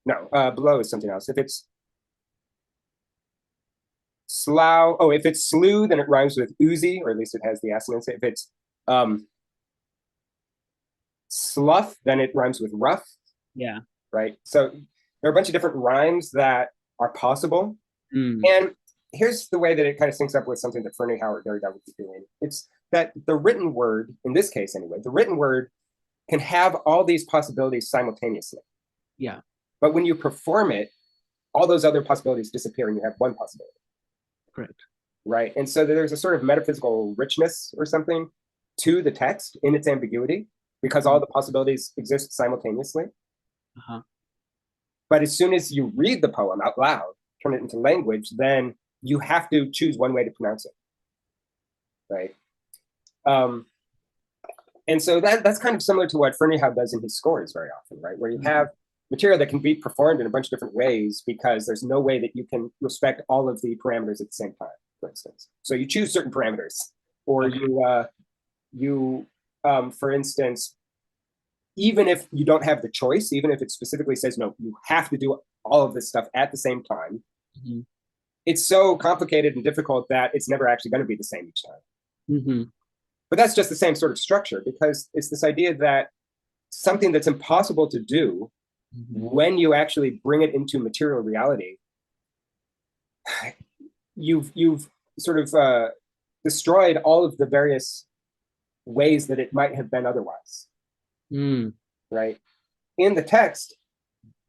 no, below is something else. If it's slough, oh, if it's slew, then it rhymes with oozy, or at least it has the assonance. If it's slough, then it rhymes with rough. Yeah. Right? So there are a bunch of different rhymes that are possible. Mm. And here's the way that it kind of syncs up with something that Ferneyhough or Derrida would be doing. It's that the written word, in this case anyway, the written word can have all these possibilities simultaneously. Yeah. But when you perform it, all those other possibilities disappear and you have one possibility. Correct. Right? And so there's a sort of metaphysical richness or something to the text in its ambiguity because all the possibilities exist simultaneously. Uh-huh. But as soon as you read the poem out loud, turn it into language, then you have to choose one way to pronounce it, right? And so that's kind of similar to what Ferneyhough does in his scores very often, right? Where you have material that can be performed in a bunch of different ways because there's no way that you can respect all of the parameters at the same time, for instance. So you choose certain parameters, or for instance, even if you don't have the choice, even if it specifically says, no, you have to do all of this stuff at the same time, it's so complicated and difficult that it's never actually going to be the same each time. But that's just the same sort of structure because it's this idea that something that's impossible to do when you actually bring it into material reality, you've sort of destroyed all of the various ways that it might have been otherwise. Right? In the text,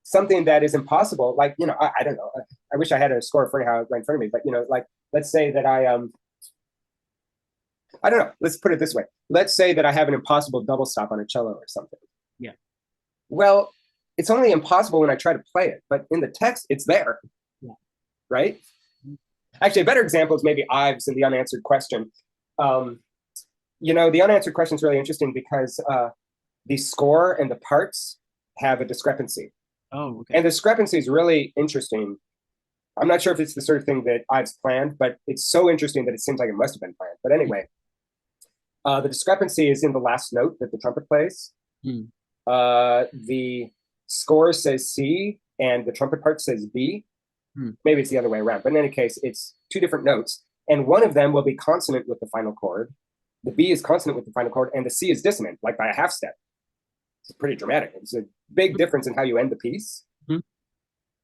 something that is impossible, like, I don't know, I wish I had a score for how right in front of me, but, like, let's say that I don't know, let's put it this way. Let's say that I have an impossible double stop on a cello or something. Yeah. Well, it's only impossible when I try to play it, but in the text, it's there. Yeah. Right? Actually, a better example is maybe Ives and the unanswered question. The unanswered question is really interesting because the score and the parts have a discrepancy. Oh, okay. And the discrepancy is really interesting. I'm not sure if it's the sort of thing that Ives planned, but it's so interesting that it seems like it must have been planned. But anyway, the discrepancy is in the last note that the trumpet plays. The score says C and the trumpet part says B. Maybe it's the other way around. But in any case, it's two different notes. And one of them will be consonant with the final chord. The B is consonant with the final chord, and the C is dissonant, like by a half step. It's pretty dramatic. It's a big difference in how you end the piece.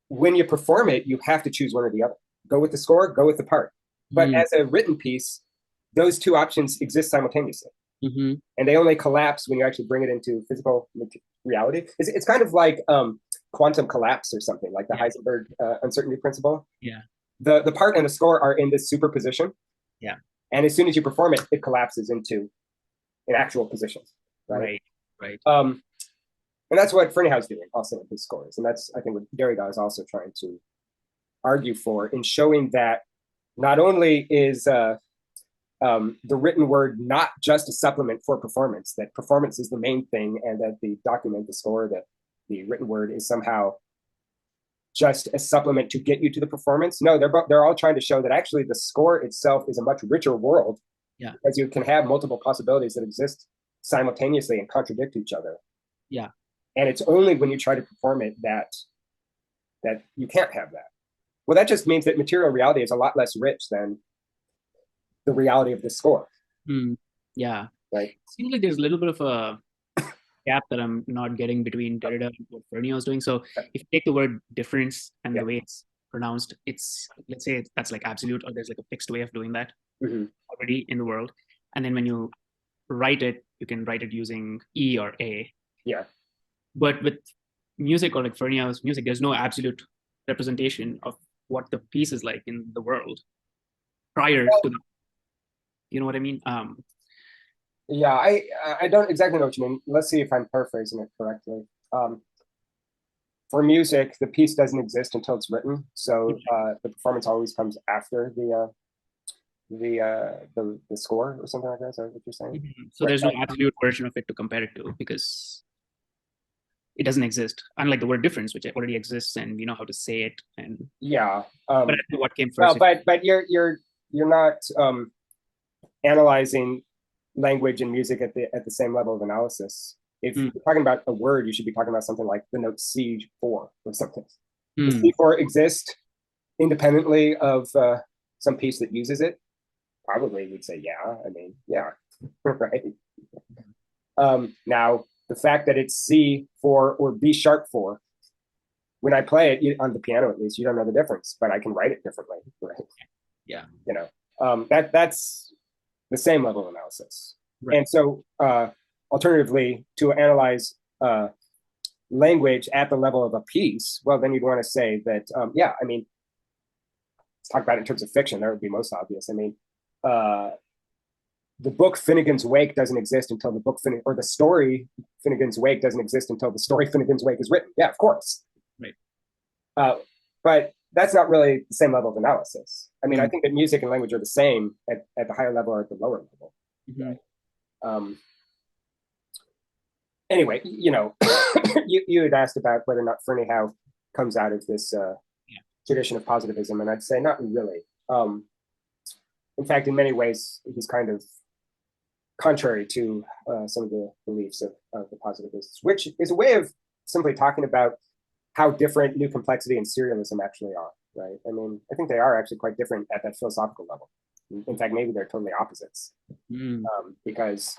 When you perform it, you have to choose one or the other. Go with the score, go with the part. But as a written piece, those two options exist simultaneously. And they only collapse when you actually bring it into physical reality. It's kind of like quantum collapse or something, like the Heisenberg uncertainty principle. Yeah. The part and the score are in this superposition. Yeah. And as soon as you perform it, it collapses into an actual position. Right. And that's what Ferneyhough's doing also in his scores. And that's, I think, what Derrida is also trying to argue for in showing that not only is the written word not just a supplement for performance, that performance is the main thing, and that the document, the score, that the written word is somehow just a supplement to get you to the performance. No, they're all trying to show that actually the score itself is a much richer world, because you can have multiple possibilities that exist simultaneously and contradict each other. Yeah. And it's only when you try to perform it that you can't have that. Well, that just means that material reality is a lot less rich than the reality of the score. Yeah. Right. Seems like there's a little bit of a gap that I'm not getting between Derrida and what Ferneyhough is doing. So if you take the word difference and the way it's pronounced, it's, let's say that's like absolute, or there's like a fixed way of doing that already in the world. And then when you write it, you can write it using E or A. Yeah. But with music, or like Ferneyhough's music, there's no absolute representation of what the piece is like in the world prior to the, you know what I mean? Yeah, I don't exactly know what you mean. Let's see if I'm paraphrasing it correctly. For music, the piece doesn't exist until it's written, so the performance always comes after the score or something like that. Is that what you're saying? So there's no absolute version of it to compare it to, because it doesn't exist, unlike the word difference, which already exists and we know how to say it. And yeah. but I don't know what came Well, first. but you're not analyzing language and music at the same level of analysis. If you're talking about a word, you should be talking about something like the note C4 or something. Does C4 exist independently of some piece that uses it? Probably we'd say, yeah. I mean, yeah, right. Now, the fact that it's C4 or B sharp 4, when I play it on the piano, at least, you don't know the difference, but I can write it differently, right? Yeah. You know, that's the same level of analysis. Right. And so, alternatively, to analyze language at the level of a piece, well, then you'd want to say that, yeah, I mean, let's talk about it in terms of fiction. That would be most obvious. I mean, the book Finnegan's Wake doesn't exist until the book or the story Finnegan's Wake doesn't exist until the story Finnegan's Wake is written. Yeah, of course. Right. But that's not really the same level of analysis. I mean, I think that music and language are the same at the higher level or at the lower level. Right? Anyway, you know, you had asked about whether or not Ferneyhough comes out of this tradition of positivism, and I'd say not really. In fact, in many ways, he's kind of contrary to some of the beliefs of the positivists, which is a way of simply talking about how different new complexity and serialism actually are, right? I mean, I think they are actually quite different at that philosophical level. In fact, maybe they're totally opposites, because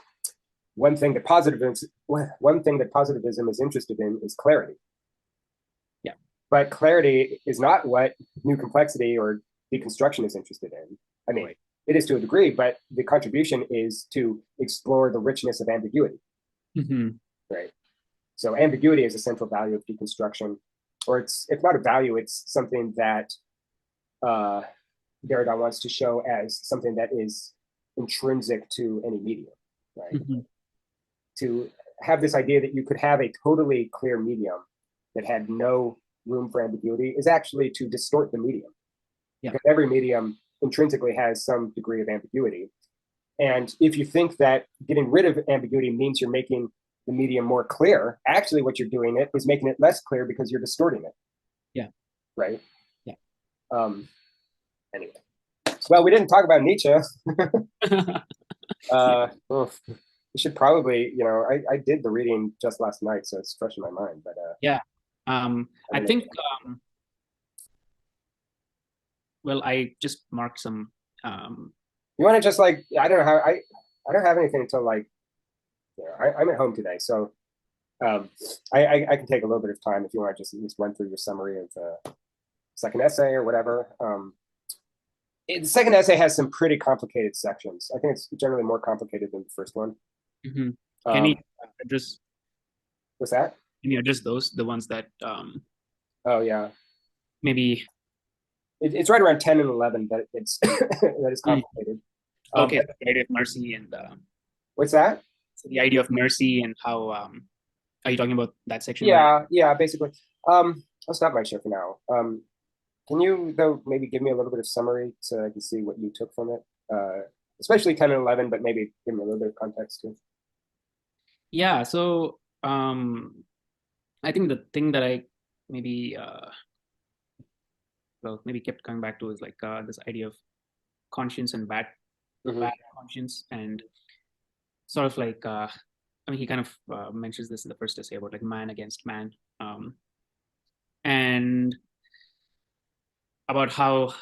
one thing that positivism is interested in is clarity. Yeah, but clarity is not what new complexity or deconstruction is interested in. I mean, right. It is to a degree, but the contribution is to explore the richness of ambiguity. Right. So ambiguity is a central value of deconstruction, or it's not a value, it's something that Derrida wants to show as something that is intrinsic to any medium, right? To have this idea that you could have a totally clear medium that had no room for ambiguity is actually to distort the medium. Yeah. Because every medium intrinsically has some degree of ambiguity. And if you think that getting rid of ambiguity means you're making the medium more clear, actually what you're doing is making it less clear because you're distorting it. Yeah. Right? Yeah. Anyway. Well, we didn't talk about Nietzsche. We should probably, you know, I did the reading just last night, so it's fresh in my mind. But yeah. I think well, I just marked some you want to just like, I don't know how I don't have anything until like, you know, I'm at home today, so I can take a little bit of time if you want to just at least run through your summary of the second essay or whatever. The second essay has some pretty complicated sections. I think it's generally more complicated than the first one. Can you address? What's that? Can you address the ones that? Oh yeah. Maybe. It's right around 10 and 11 that it's that is complicated. Okay, the idea of mercy and. What's that? So the idea of mercy and how are you talking about that section? Yeah, yeah, basically. I'll stop my share for now. Can you though maybe give me a little bit of summary so I can see what you took from it, especially 10 and 11, but maybe give me a little bit of context too. Yeah, so I think the thing that I maybe maybe kept coming back to is like this idea of conscience and bad conscience, and sort of like I mean he kind of mentions this in the first essay about like man against man, and about how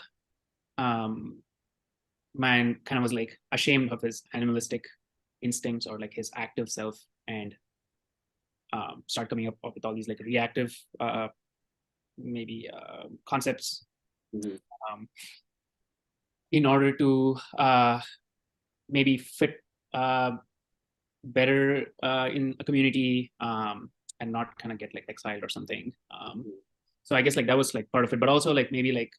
man kind of was like ashamed of his animalistic instincts or like his active self, and start coming up with all these like reactive maybe concepts in order to maybe fit better in a community and not kind of get like exiled or something. So I guess like that was like part of it, but also like maybe like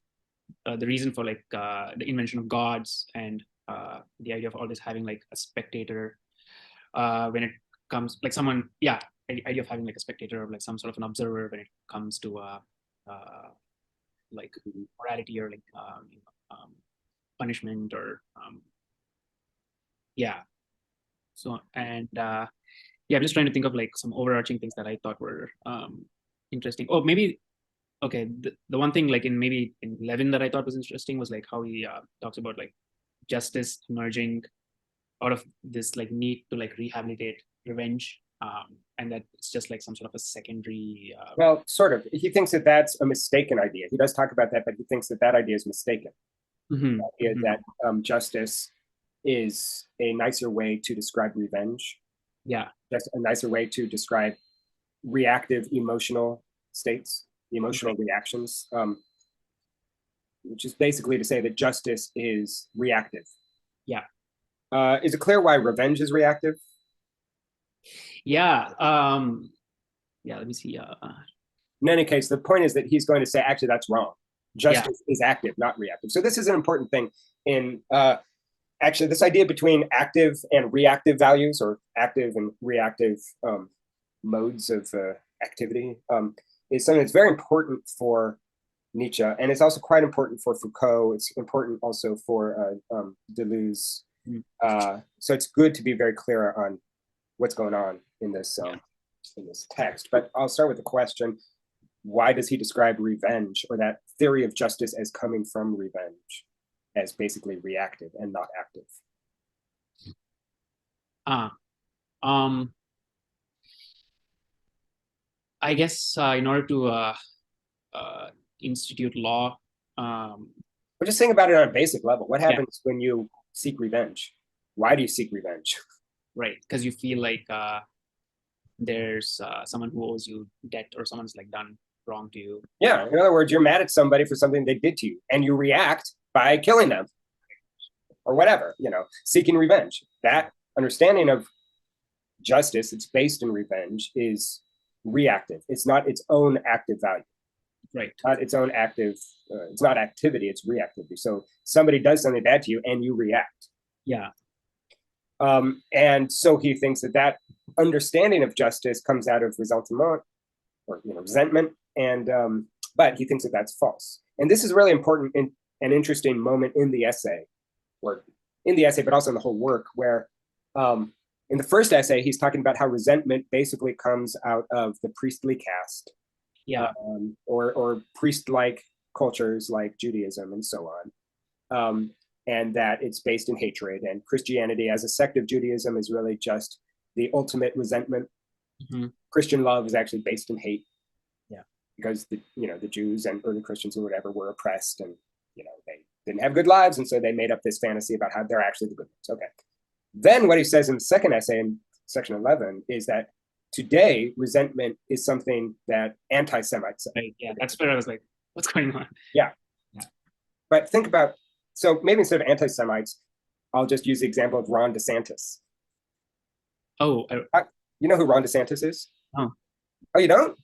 the reason for like the invention of gods and the idea of always having like a spectator when it comes like someone, yeah, the idea of having like a spectator or like some sort of an observer when it comes to like morality or like punishment or yeah. So, and yeah, I'm just trying to think of like some overarching things that I thought were interesting. Oh, maybe okay. The one thing like in maybe in Levin that I thought was interesting was like how he talks about like justice emerging out of this like need to like rehabilitate revenge, and that it's just like some sort of a secondary. Well, sort of. He thinks that that's a mistaken idea. He does talk about that, but he thinks that that idea is mistaken. Mm-hmm, The idea mm-hmm. that justice is a nicer way to describe revenge. Yeah. That's a nicer way to describe reactive emotional states, emotional reactions, which is basically to say that justice is reactive. Yeah. Is it clear why revenge is reactive? Yeah. Yeah. Let me see. In any case, the point is that he's going to say, actually, that's wrong. Justice is active, not reactive. So this is an important thing in actually this idea between active and reactive values, or active and reactive modes of activity, is something that's very important for Nietzsche, and it's also quite important for Foucault. It's important also for Deleuze. So it's good to be very clear on what's going on in this text. But I'll start with the question: why does he describe revenge, or that theory of justice, as coming from revenge, as basically reactive and not active? I guess in order to institute law, we're just thinking about it on a basic level. What happens when you seek revenge? Why do you seek revenge? Right, because you feel like there's someone who owes you debt, or someone's like done wrong to you. Yeah, in other words, you're mad at somebody for something they did to you, and you react by killing them or whatever, seeking revenge. That understanding of justice, it's based in revenge, is reactive. It's not its own active value. Right. Not its own active, it's not activity, it's reactivity. So somebody does something bad to you and you react. Yeah. And so he thinks that understanding of justice comes out of ressentiment, or resentment, and but he thinks that that's false. And this is really important in an interesting moment in the essay, or in the essay, but also in the whole work, where in the first essay, he's talking about how resentment basically comes out of the priestly caste, or priest-like cultures like Judaism and so on, and that it's based in hatred. And Christianity, as a sect of Judaism, is really just the ultimate resentment. Mm-hmm. Christian love is actually based in hate. Yeah, because the Jews and early Christians or whatever were oppressed, and they didn't have good lives, and so they made up this fantasy about how they're actually the good ones. Okay. Then what he says in the second essay in section 11 is that today resentment is something that anti-Semites say. Right. Yeah, that's where I was like, what's going on? Yeah. But think about, so maybe instead of anti-Semites, I'll just use the example of Ron DeSantis. Oh, you know who Ron DeSantis is? Oh, you don't?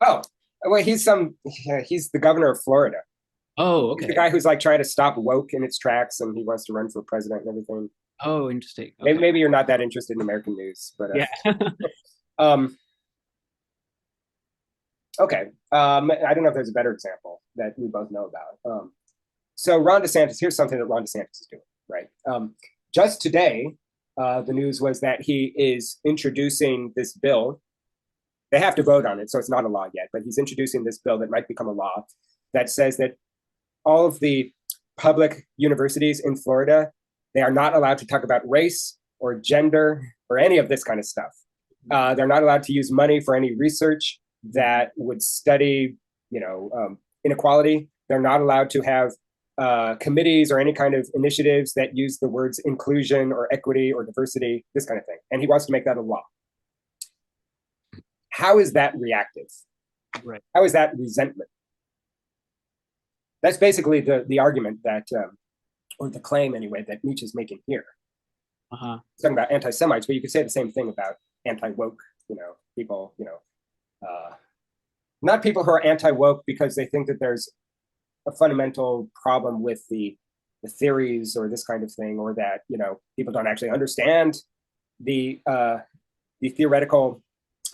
Oh, well, he's the governor of Florida. Oh, okay. He's the guy who's like trying to stop woke in its tracks, and he wants to run for president and everything. Oh, interesting. Okay. Maybe you're not that interested in American news, but yeah. Okay. I don't know if there's a better example that we both know about. So Ron DeSantis, here's something that Ron DeSantis is doing, right? Just today, the news was that he is introducing this bill. They have to vote on it, so it's not a law yet, but he's introducing this bill that might become a law that says that all of the public universities in Florida, they are not allowed to talk about race or gender or any of this kind of stuff. They're not allowed to use money for any research that would study, inequality. They're not allowed to have committees or any kind of initiatives that use the words inclusion or equity or diversity, this kind of thing. And he wants to make that a law. How is that reactive? Right. How is that resentment? That's basically the argument that, or the claim anyway, that Nietzsche is making here. Uh-huh. He's talking about anti-Semites, but you could say the same thing about anti-woke, people, not people who are anti-woke because they think that there's a fundamental problem with the theories or this kind of thing, or that, people don't actually understand the theoretical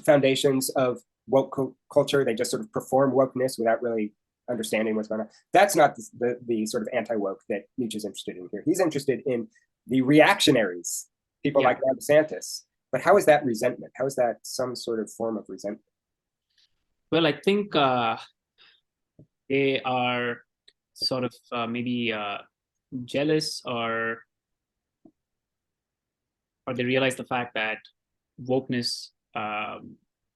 foundations of woke culture. They just sort of perform wokeness without really understanding what's going on. That's not the sort of anti-woke that Nietzsche's interested in here. He's interested in the reactionaries people like Ron DeSantis. But how is that resentment? How is that some sort of form of resentment? Well, I think they are sort of maybe jealous, or they realize the fact that wokeness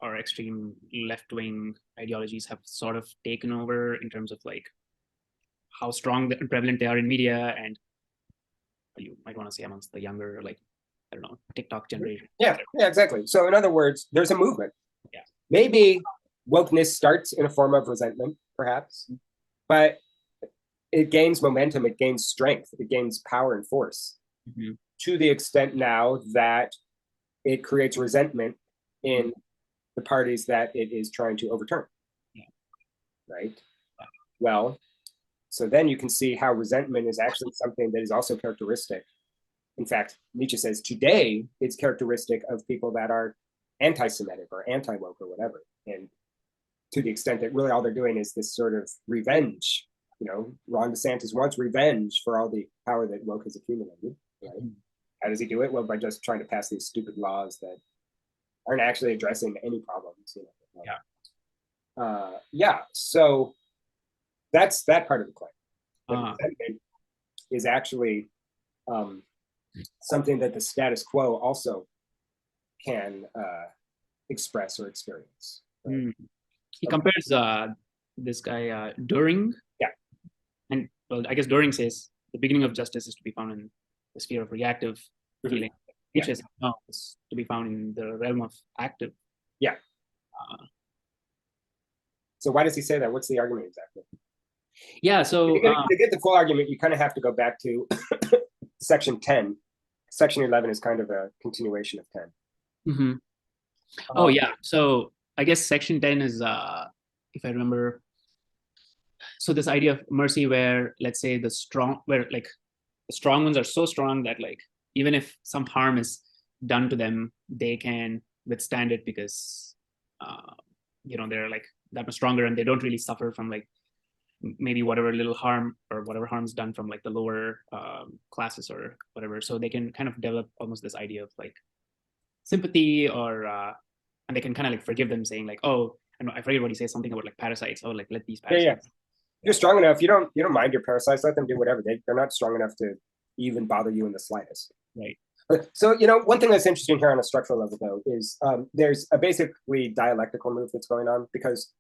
or extreme left-wing ideologies have sort of taken over in terms of like how strong and prevalent they are in media, and you might want to say amongst the younger, like, I don't know, TikTok generation. Yeah, exactly. So in other words, there's a movement. Yeah. Maybe wokeness starts in a form of resentment, perhaps, but it gains momentum, it gains strength, it gains power and force to the extent now that it creates resentment in the parties that it is trying to overturn. Yeah. Right? Yeah. Well, so then you can see how resentment is actually something that is also characteristic. In fact, Nietzsche says today it's characteristic of people that are anti-Semitic or anti-woke or whatever. And to the extent that really all they're doing is this sort of revenge. You know, Ron DeSantis wants revenge for all the power that woke has accumulated. Right? How does he do it? Well, by just trying to pass these stupid laws that aren't actually addressing any problems. You know? Yeah. So that's that part of the claim. Resentment is actually something that the status quo also can express or experience. Right? He compares this guy Düring. Yeah. And well, I guess Düring says the beginning of justice is to be found in the sphere of reactive feeling. Nietzsche says no, it's to be found in the realm of active. Yeah. So why does he say that? What's the argument exactly? Yeah, so to get the full argument, you kind of have to go back to section 10. Section 11 is kind of a continuation of 10. Oh yeah, so I guess section 10 is, if I remember, so this idea of mercy, where let's say the strong ones are so strong that like even if some harm is done to them, they can withstand it because you know, they're like that much stronger, and they don't really suffer from like maybe whatever little harm or whatever harm's done from like the lower classes or whatever. So they can kind of develop almost this idea of like sympathy, or and they can kind of like forgive them, saying like, oh, I forget what he says, something about like parasites. Oh, like let these parasites. Yeah. You're strong enough. You don't mind your parasites. Let them do whatever. They're not strong enough to even bother you in the slightest. Right. So, you know, one thing that's interesting here on a structural level, though, is there's a basically dialectical move that's going on, because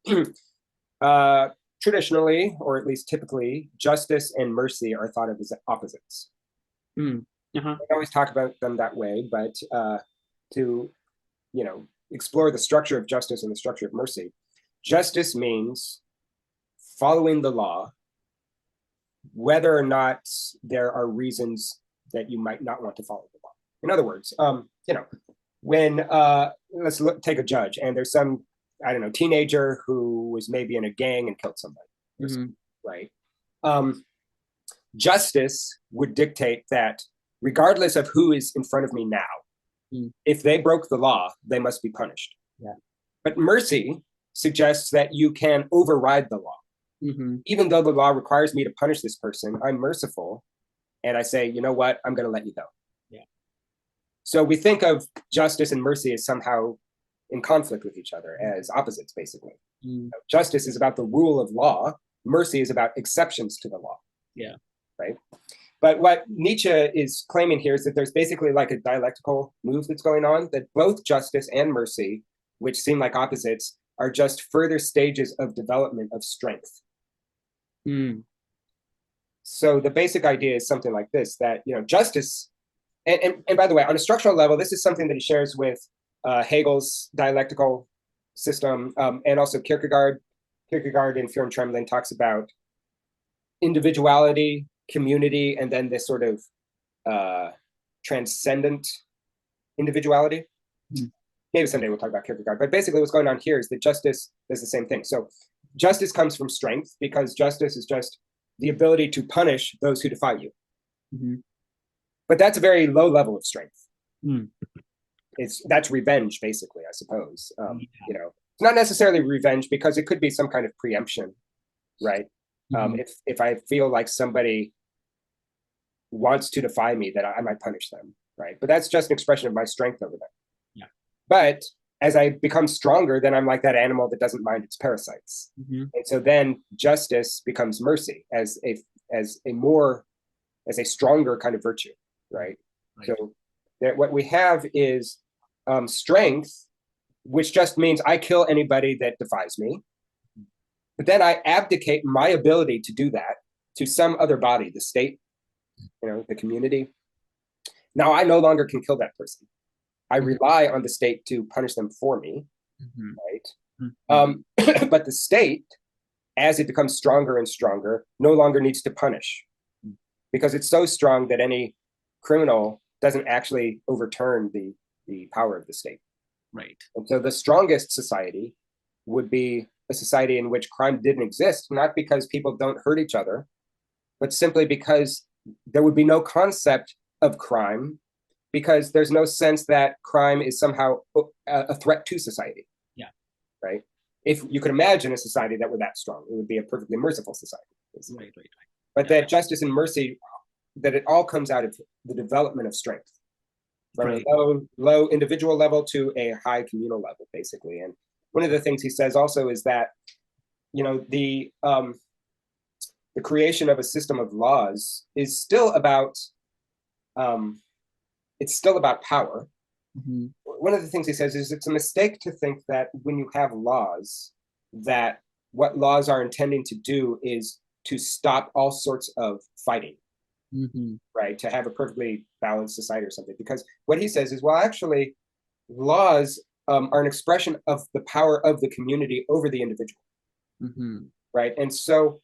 traditionally, or at least typically, justice and mercy are thought of as opposites. We always talk about them that way, but to, you know, explore the structure of justice and the structure of mercy, justice means following the law, whether or not there are reasons that you might not want to follow the law. In other words, you know, when let's take a judge, and there's some, I don't know, teenager who was maybe in a gang and killed somebody, right? Justice would dictate that regardless of who is in front of me now, if they broke the law, they must be punished. Yeah. But mercy suggests that you can override the law. Even though the law requires me to punish this person, I'm merciful, and I say, you know what, I'm going to let you go. Yeah. So we think of justice and mercy as somehow in conflict with each other, as opposites, basically. Justice is about the rule of law. Mercy is about exceptions to the law. Yeah. Right. But what Nietzsche is claiming here is that there's basically like a dialectical move that's going on, that both justice and mercy, which seem like opposites, are just further stages of development of strength. So the basic idea is something like this, that, you know, justice, and by the way, on a structural level, this is something that he shares with Hegel's dialectical system, and also Kierkegaard. Kierkegaard in Fear and Trembling talks about individuality, community, and then this sort of transcendent individuality. Maybe someday we'll talk about Kierkegaard, but basically what's going on here is that justice is the same thing. So justice comes from strength, because justice is just the ability to punish those who defy you. But that's a very low level of strength. That's revenge, basically, I suppose. You know, it's not necessarily revenge, because it could be some kind of preemption, right? If I feel like somebody wants to defy me, that I might punish them, right? But that's just an expression of my strength over them. Yeah. But as I become stronger, then I'm like that animal that doesn't mind its parasites. Mm-hmm. And so then justice becomes mercy as a stronger kind of virtue, right? So that what we have is strength, which just means I kill anybody that defies me. But then I abdicate my ability to do that to some other body, the state, the community. Now I no longer can kill that person. I rely on the state to punish them for me, right? Mm-hmm. But the state, as it becomes stronger and stronger, no longer needs to punish because it's so strong that any criminal doesn't actually overturn the power of the state. Right. And so the strongest society would be a society in which crime didn't exist, not because people don't hurt each other, but simply because there would be no concept of crime, because there's no sense that crime is somehow a threat to society. Yeah. Right? If you could imagine a society that were that strong, it would be a perfectly merciful society. Right. But that justice and mercy, that it all comes out of the development of strength from a low individual level to a high communal level, basically. And one of the things he says also is that, the creation of a system of laws is still about, it's still about power. Mm-hmm. One of the things he says is it's a mistake to think that when you have laws, that what laws are intending to do is to stop all sorts of fighting. Mm-hmm. Right, to have a perfectly balanced society or something. Because what he says is, well, actually, laws are an expression of the power of the community over the individual. Mm-hmm. Right, and so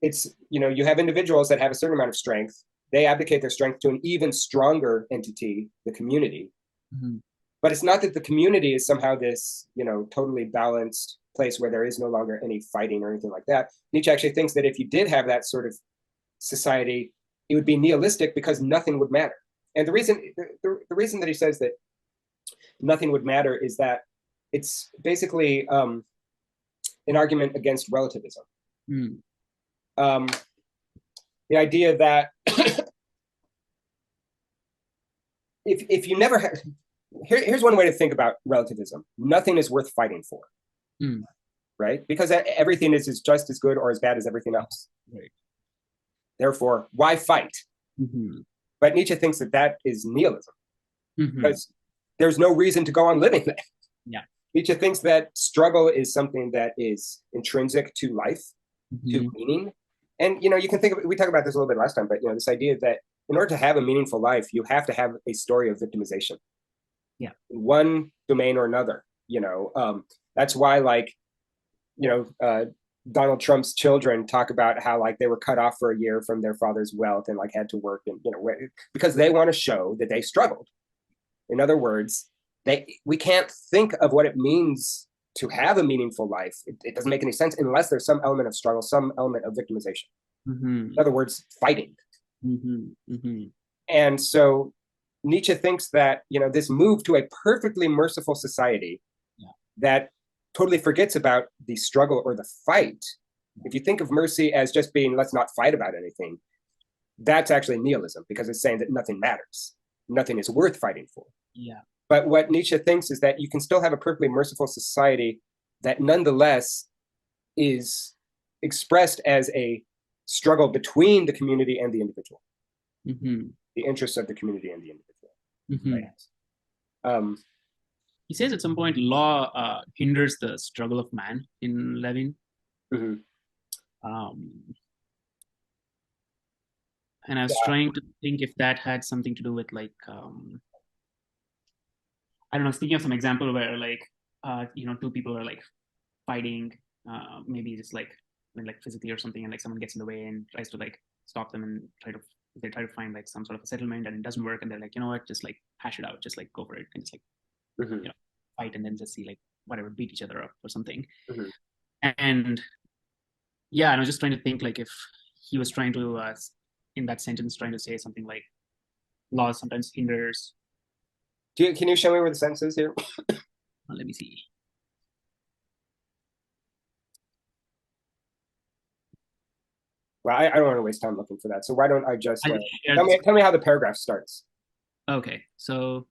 it's, you have individuals that have a certain amount of strength. They abdicate their strength to an even stronger entity, the community. Mm-hmm. But it's not that the community is somehow this, totally balanced place where there is no longer any fighting or anything like that. Nietzsche actually thinks that if you did have that sort of society, it would be nihilistic because nothing would matter. And the reason that he says that nothing would matter is that it's basically an argument against relativism. Mm. The idea that if you never have, here's one way to think about relativism: nothing is worth fighting for, right? Because everything is just as good or as bad as everything else. Right. Therefore, why fight? Mm-hmm. But Nietzsche thinks that is nihilism, because there's no reason to go on living there. Yeah. Nietzsche thinks that struggle is something that is intrinsic to life, to meaning. And, you can think of, we talked about this a little bit last time, but, this idea that in order to have a meaningful life, you have to have a story of victimization. Yeah. In one domain or another, that's why, Donald Trump's children talk about how they were cut off for a year from their father's wealth and had to work, and because they want to show that they struggled. In other words, we can't think of what it means to have a meaningful life. It doesn't make any sense unless there's some element of struggle, some element of victimization. Mm-hmm. In other words, fighting. Mm-hmm. Mm-hmm. And so Nietzsche thinks that this move to a perfectly merciful society that totally forgets about the struggle or the fight. If you think of mercy as just being, let's not fight about anything, that's actually nihilism, because it's saying that nothing matters. Nothing is worth fighting for. Yeah. But what Nietzsche thinks is that you can still have a perfectly merciful society that nonetheless is expressed as a struggle between the community and the individual. Mm-hmm. The interests of the community and the individual. Mm-hmm. Right? He says at some point, law hinders the struggle of man in Levin. Mm-hmm. And I was trying to think if that had something to do with I don't know, thinking of some example where two people are fighting, maybe just physically or something, and someone gets in the way and tries to stop them and they try to find some sort of a settlement, and it doesn't work, and they're you know what, just hash it out, just go for it, and just mm-hmm. Fight, and then just see whatever, beat each other up or something. Mm-hmm. And I was just trying to think if he was trying to in that sentence trying to say something like law sometimes hinders. Can you show me where the sentence is here? Let me see. Well, I don't want to waste time looking for that, so why don't I just tell me how the paragraph starts. Okay, so,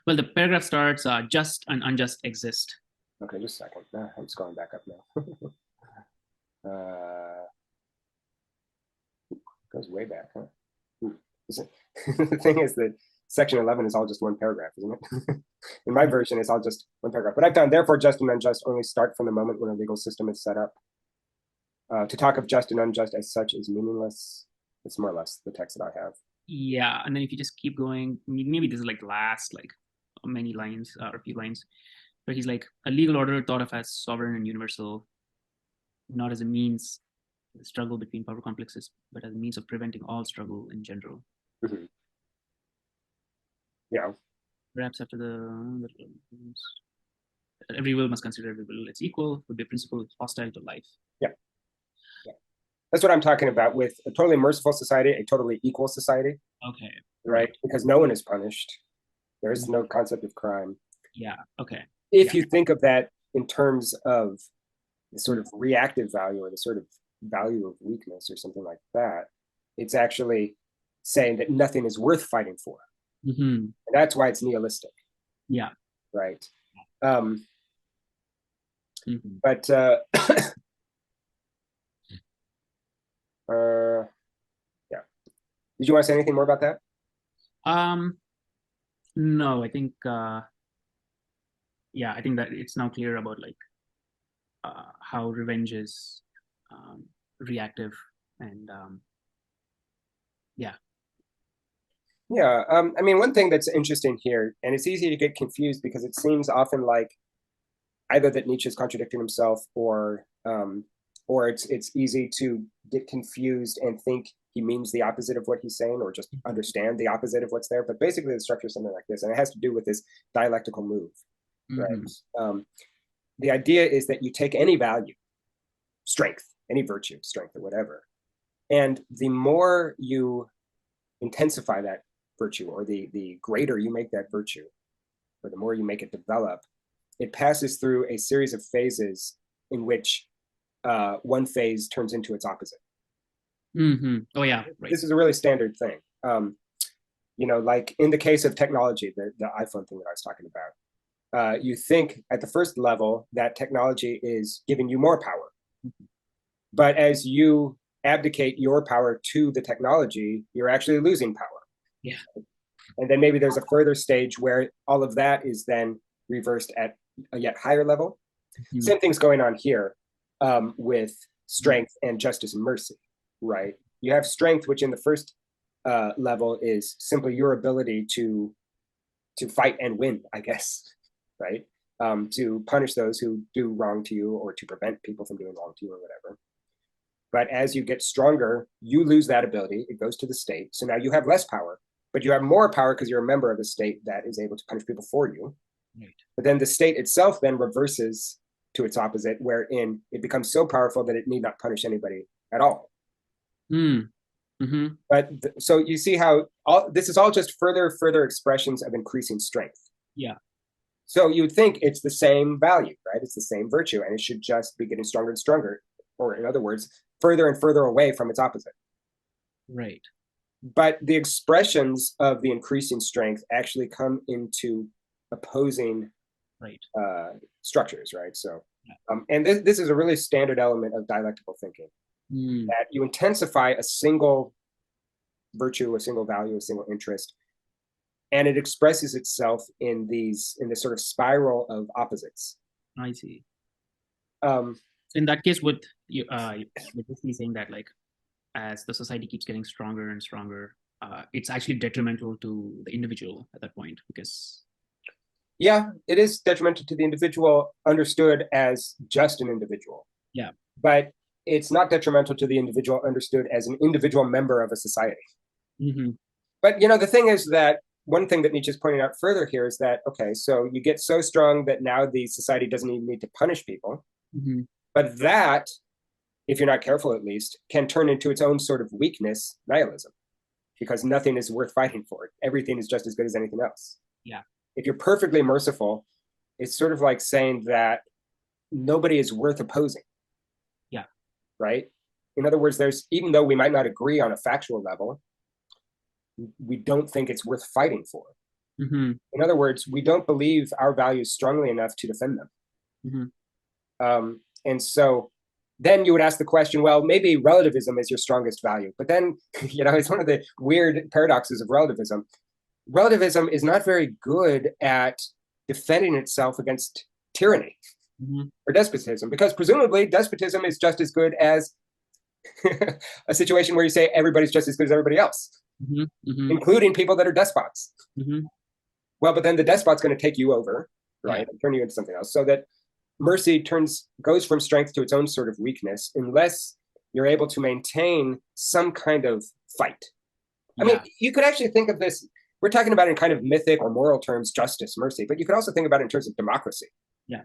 well, the paragraph starts, just and unjust exist. Okay, just a second. I'm scrolling back up now. Goes way back, huh? The thing is that section 11 is all just one paragraph, isn't it? In my version, it's all just one paragraph. But I've done, therefore, just and unjust only start from the moment when a legal system is set up. To talk of just and unjust as such is meaningless. It's more or less the text that I have. Yeah, and then if you just keep going, maybe this is like last like many lines or a few lines, where he's like, a legal order thought of as sovereign and universal, not as a means of the struggle between power complexes, but as a means of preventing all struggle in general. Mm-hmm. Yeah. Perhaps after every will must consider every will its equal, would be a principle hostile to life. Yeah. Yeah. That's what I'm talking about with a totally merciful society, a totally equal society. Okay. Right? Because no one is punished. There is no concept of crime. Yeah. Okay. If you think of that in terms of the sort of reactive value or the sort of value of weakness or something like that, it's actually saying that nothing is worth fighting for. Mm-hmm. And that's why it's nihilistic. Yeah. Right. Mm-hmm. But yeah. Did you want to say anything more about that? No, I think yeah, I think that it's now clear about like how revenge is reactive and yeah. Yeah, I mean, one thing that's interesting here, and it's easy to get confused because it seems often like either that Nietzsche is contradicting himself, or it's easy to get confused and think he means the opposite of what he's saying, or just understand the opposite of what's there. But basically, the structure is something like this, and it has to do with this dialectical move, right? The idea is that you take any value, strength, any virtue, strength or whatever, and the more you intensify that virtue, or the greater you make that virtue, or the more you make it develop, it passes through a series of phases in which one phase turns into its opposite. Oh yeah, right. This is a really standard thing. Like in the case of technology, the iPhone thing that I was talking about, you think at the first level that technology is giving you more power. But as you abdicate your power to the technology, you're actually losing power. Yeah. And then maybe there's a further stage where all of that is then reversed at a yet higher level. Same thing's going on here with strength and justice and mercy, right? You have strength, which in the first level is simply your ability to fight and win, I guess, right? To punish those who do wrong to you, or to prevent people from doing wrong to you, or whatever. But as you get stronger, you lose that ability. It goes to the state. So now you have less power, but you have more power because you're a member of the state that is able to punish people for you. Right. But then the state itself then reverses to its opposite, wherein it becomes so powerful that it need not punish anybody at all. But so you see how this is all just further expressions of increasing strength. Yeah. So you would think it's the same value, right? It's the same virtue, and it should just be getting stronger and stronger, or in other words, further and further away from its opposite. Right. But the expressions of the increasing strength actually come into opposing structures, right? So, and this is a really standard element of dialectical thinking, that you intensify a single virtue, a single value, a single interest, and it expresses itself in this sort of spiral of opposites. I see. In that case, would you be saying that like as the society keeps getting stronger and stronger, it's actually detrimental to the individual at that point? Because yeah, it is detrimental to the individual understood as just an individual. Yeah. But it's not detrimental to the individual understood as an individual member of a society. But the thing is that one thing that Nietzsche is pointing out further here is that, okay, so you get so strong that now the society doesn't even need to punish people. But that, if you're not careful at least, can turn into its own sort of weakness, nihilism, because nothing is worth fighting for. Everything is just as good as anything else. Yeah. If you're perfectly merciful, it's sort of like saying that nobody is worth opposing. Yeah. Right? In other words, even though we might not agree on a factual level, we don't think it's worth fighting for. Mm-hmm. In other words, we don't believe our values strongly enough to defend them. Mm-hmm. And so then you would ask the question, well, maybe relativism is your strongest value. But then, it's one of the weird paradoxes of relativism. Relativism is not very good at defending itself against tyranny or despotism, because presumably despotism is just as good as a situation where you say everybody's just as good as everybody else, including people that are despots. Well, but then the despot's going to take you over, right, and turn you into something else. So that mercy goes from strength to its own sort of weakness unless you're able to maintain some kind of fight. I mean, you could actually think of this, we're talking about in kind of mythic or moral terms, justice, mercy, but you could also think about it in terms of democracy. Yeah.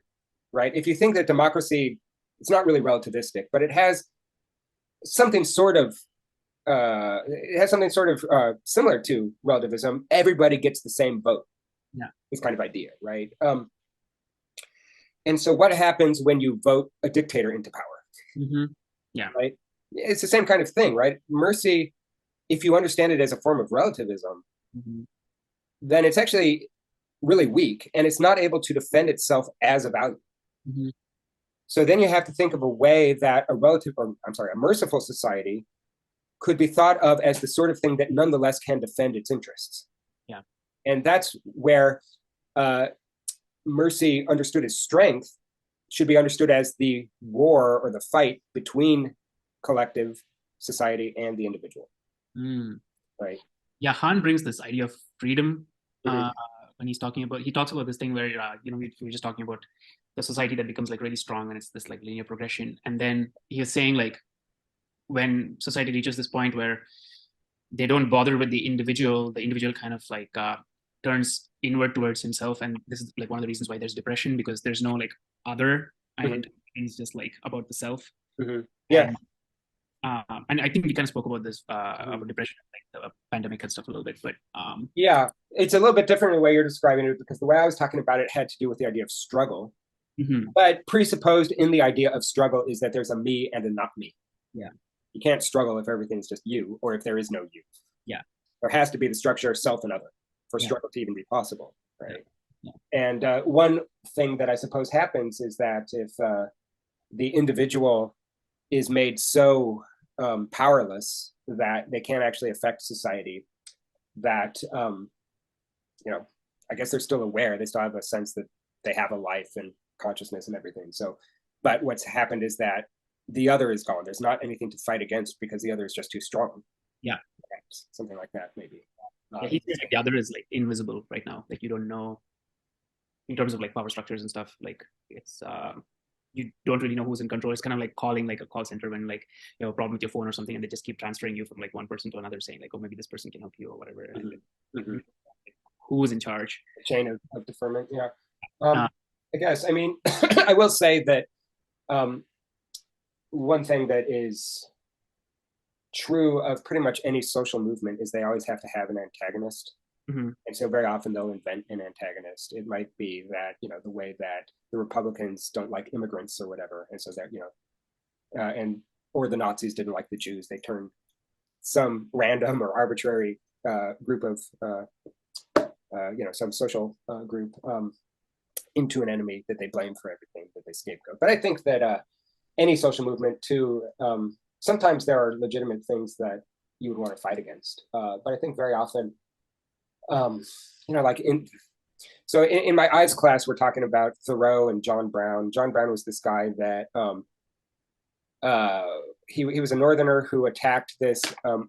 Right? If you think that democracy, it's not really relativistic, but it has something sort of similar to relativism. Everybody gets the same vote. Yeah. This kind of idea, right? And so what happens when you vote a dictator into power? Yeah. Right? It's the same kind of thing, right? Mercy, if you understand it as a form of relativism, then it's actually really weak and it's not able to defend itself as a value. So then you have to think of a way that a merciful society could be thought of as the sort of thing that nonetheless can defend its interests. Yeah. And that's where mercy understood as strength should be understood as the war or the fight between collective society and the individual. Right. Yeah, Han brings this idea of freedom when he talks about this thing where we were just talking about the society that becomes like really strong and it's this like linear progression, and then he is saying like when society reaches this point where they don't bother with the individual kind of like turns inward towards himself, and this is like one of the reasons why there's depression, because there's no like other identity. It's just like about the self. And I think we kind of spoke about this about depression, like the pandemic and stuff a little bit, but yeah, it's a little bit different in the way you're describing it, because the way I was talking about it had to do with the idea of struggle. But presupposed in the idea of struggle is that there's a me and a not me. Yeah. You can't struggle if everything's just you, or if there is no you. Yeah. There has to be the structure of self and other for struggle to even be possible, right? Yeah. And one thing that I suppose happens is that if the individual is made so powerless that they can't actually affect society, that I guess they're still aware, they still have a sense that they have a life and consciousness and everything. So, but what's happened is that the other is gone. There's not anything to fight against because the other is just too strong. Yeah. Perhaps. Something like that, maybe. He says like the other is like invisible right now. Like you don't know in terms of like power structures and stuff. Like it's you don't really know who's in control. It's kind of like calling like a call center when like you have a problem with your phone or something, and they just keep transferring you from like one person to another, saying like, oh, maybe this person can help you or whatever. And who's in charge? The chain of deferment. Yeah. I guess. I mean, I will say that one thing that is true of pretty much any social movement is they always have to have an antagonist. And so very often they'll invent an antagonist. It might be that, the way that the Republicans don't like immigrants or whatever. And so that, or the Nazis didn't like the Jews. They turned some random or arbitrary group of, some social group into an enemy that they blame for everything, that they scapegoat. But I think that any social movement too, sometimes there are legitimate things that you would want to fight against. But I think very often, in my Ives class, we're talking about Thoreau and John Brown. John Brown was this guy that he was a Northerner who attacked this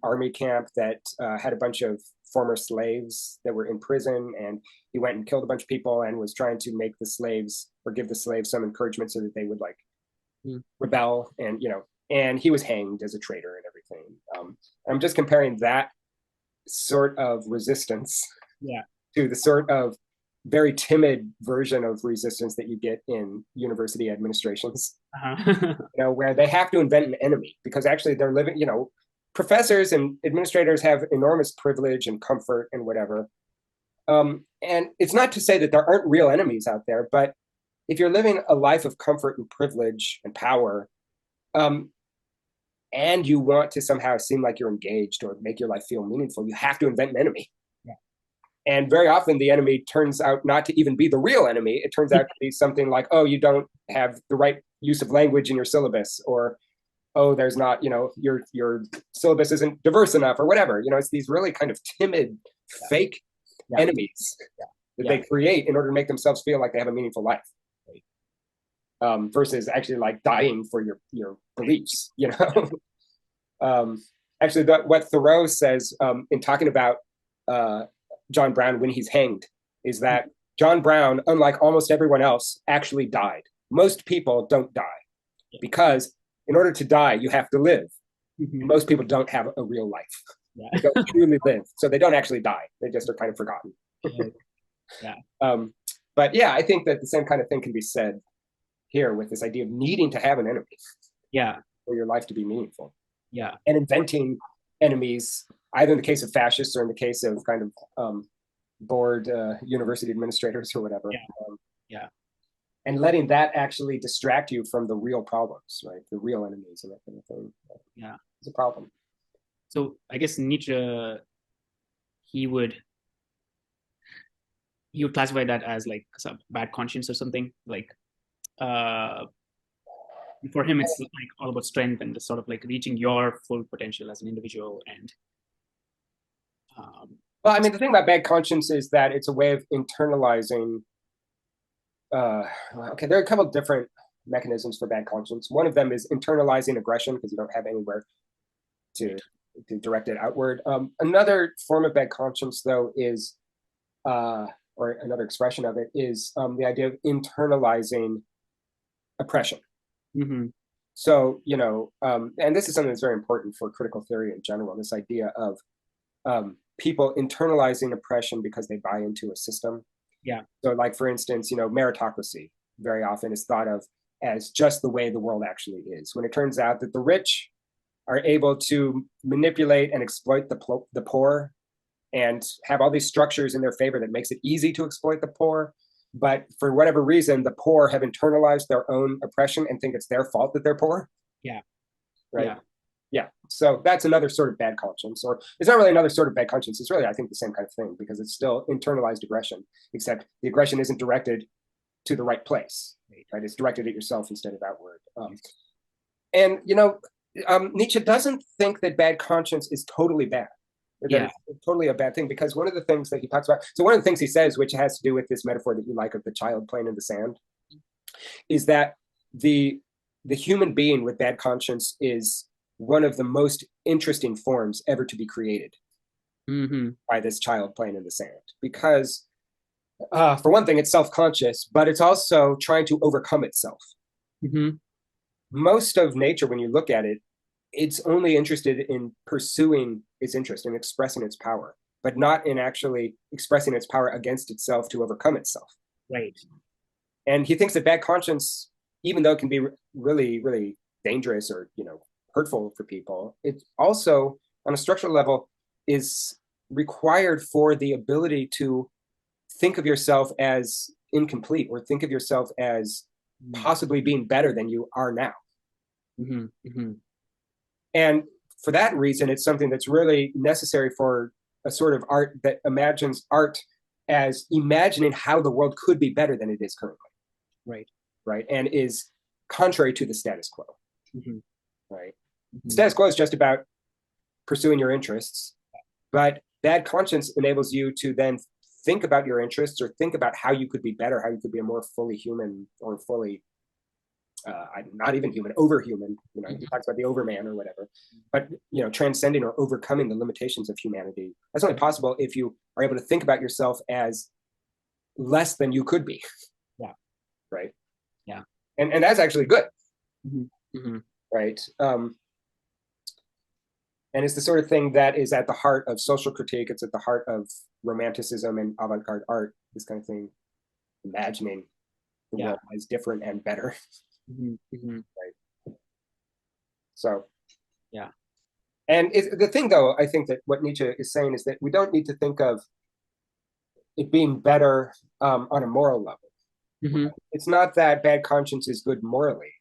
army camp that had a bunch of former slaves that were in prison, and he went and killed a bunch of people and was trying to make the slaves or give the slaves some encouragement so that they would like rebel, and he was hanged as a traitor and everything. I'm just comparing that sort of resistance to the sort of very timid version of resistance that you get in university administrations, where they have to invent an enemy because actually they're living, professors and administrators have enormous privilege and comfort and whatever. And it's not to say that there aren't real enemies out there, but if you're living a life of comfort and privilege and power, and you want to somehow seem like you're engaged or make your life feel meaningful, you have to invent an enemy. Yeah. And very often the enemy turns out not to even be the real enemy. It turns out to be something like, oh, you don't have the right use of language in your syllabus, or oh, there's not, your syllabus isn't diverse enough, or whatever. It's these really kind of timid, fake enemies that they create in order to make themselves feel like they have a meaningful life. Versus actually like dying for your beliefs, Actually, what Thoreau says in talking about John Brown when he's hanged is that John Brown, unlike almost everyone else, actually died. Most people don't die because in order to die, you have to live. Most people don't have a real life. They don't truly live. So they don't actually die. They just are kind of forgotten. But yeah, I think that the same kind of thing can be said here with this idea of needing to have an enemy for your life to be meaningful. And inventing enemies, either in the case of fascists or in the case of kind of bored university administrators or whatever. And letting that actually distract you from the real problems, right? The real enemies and that kind of thing. It's a problem. So I guess Nietzsche, he would classify that as like some bad conscience or something. Like for him, it's like all about strength and sort of like reaching your full potential as an individual. And well, I mean, the thing about bad conscience is that it's a way of internalizing. Okay, there are a couple of different mechanisms for bad conscience. One of them is internalizing aggression because you don't have anywhere to direct it outward. Another form of bad conscience, though, is, or another expression of it is the idea of internalizing oppression. So, and this is something that's very important for critical theory in general, this idea of people internalizing oppression because they buy into a system. So like, for instance, meritocracy very often is thought of as just the way the world actually is, when it turns out that the rich are able to manipulate and exploit the poor and have all these structures in their favor that makes it easy to exploit the poor. But for whatever reason, the poor have internalized their own oppression and think it's their fault that they're poor. Right. So that's another sort of bad conscience, or it's not really another sort of bad conscience. It's really, I think, the same kind of thing, because it's still internalized aggression, except the aggression isn't directed to the right place, right? It's directed at yourself instead of outward. And, Nietzsche doesn't think that bad conscience is totally bad. It's totally a bad thing, because one of the things that he talks about, so one of the things he says, which has to do with this metaphor that you like of the child playing in the sand, is that the human being with bad conscience is one of the most interesting forms ever to be created by this child playing in the sand. Because for one thing, it's self-conscious, but it's also trying to overcome itself. Most of nature, when you look at it, it's only interested in pursuing its interest and expressing its power, but not in actually expressing its power against itself to overcome itself. Right. And he thinks that bad conscience, even though it can be really, really dangerous or, hurtful for people, it also, on a structural level, is required for the ability to think of yourself as incomplete, or think of yourself as possibly being better than you are now. And for that reason, it's something that's really necessary for a sort of art that imagines art as imagining how the world could be better than it is currently. Right. And is contrary to the status quo. Right. The status quo is just about pursuing your interests, but bad conscience enables you to then think about your interests, or think about how you could be better, how you could be a more fully human, or fully not even human, overhuman. He talks about the overman or whatever, but transcending or overcoming the limitations of humanity. That's only possible if you are able to think about yourself as less than you could be. Right. And that's actually good. Right. And it's the sort of thing that is at the heart of social critique. It's at the heart of romanticism and avant-garde art, this kind of thing, imagining the world as different and better. Right. So, and the thing, though, I think that what Nietzsche is saying is that we don't need to think of it being better on a moral level. It's not that bad conscience is good morally.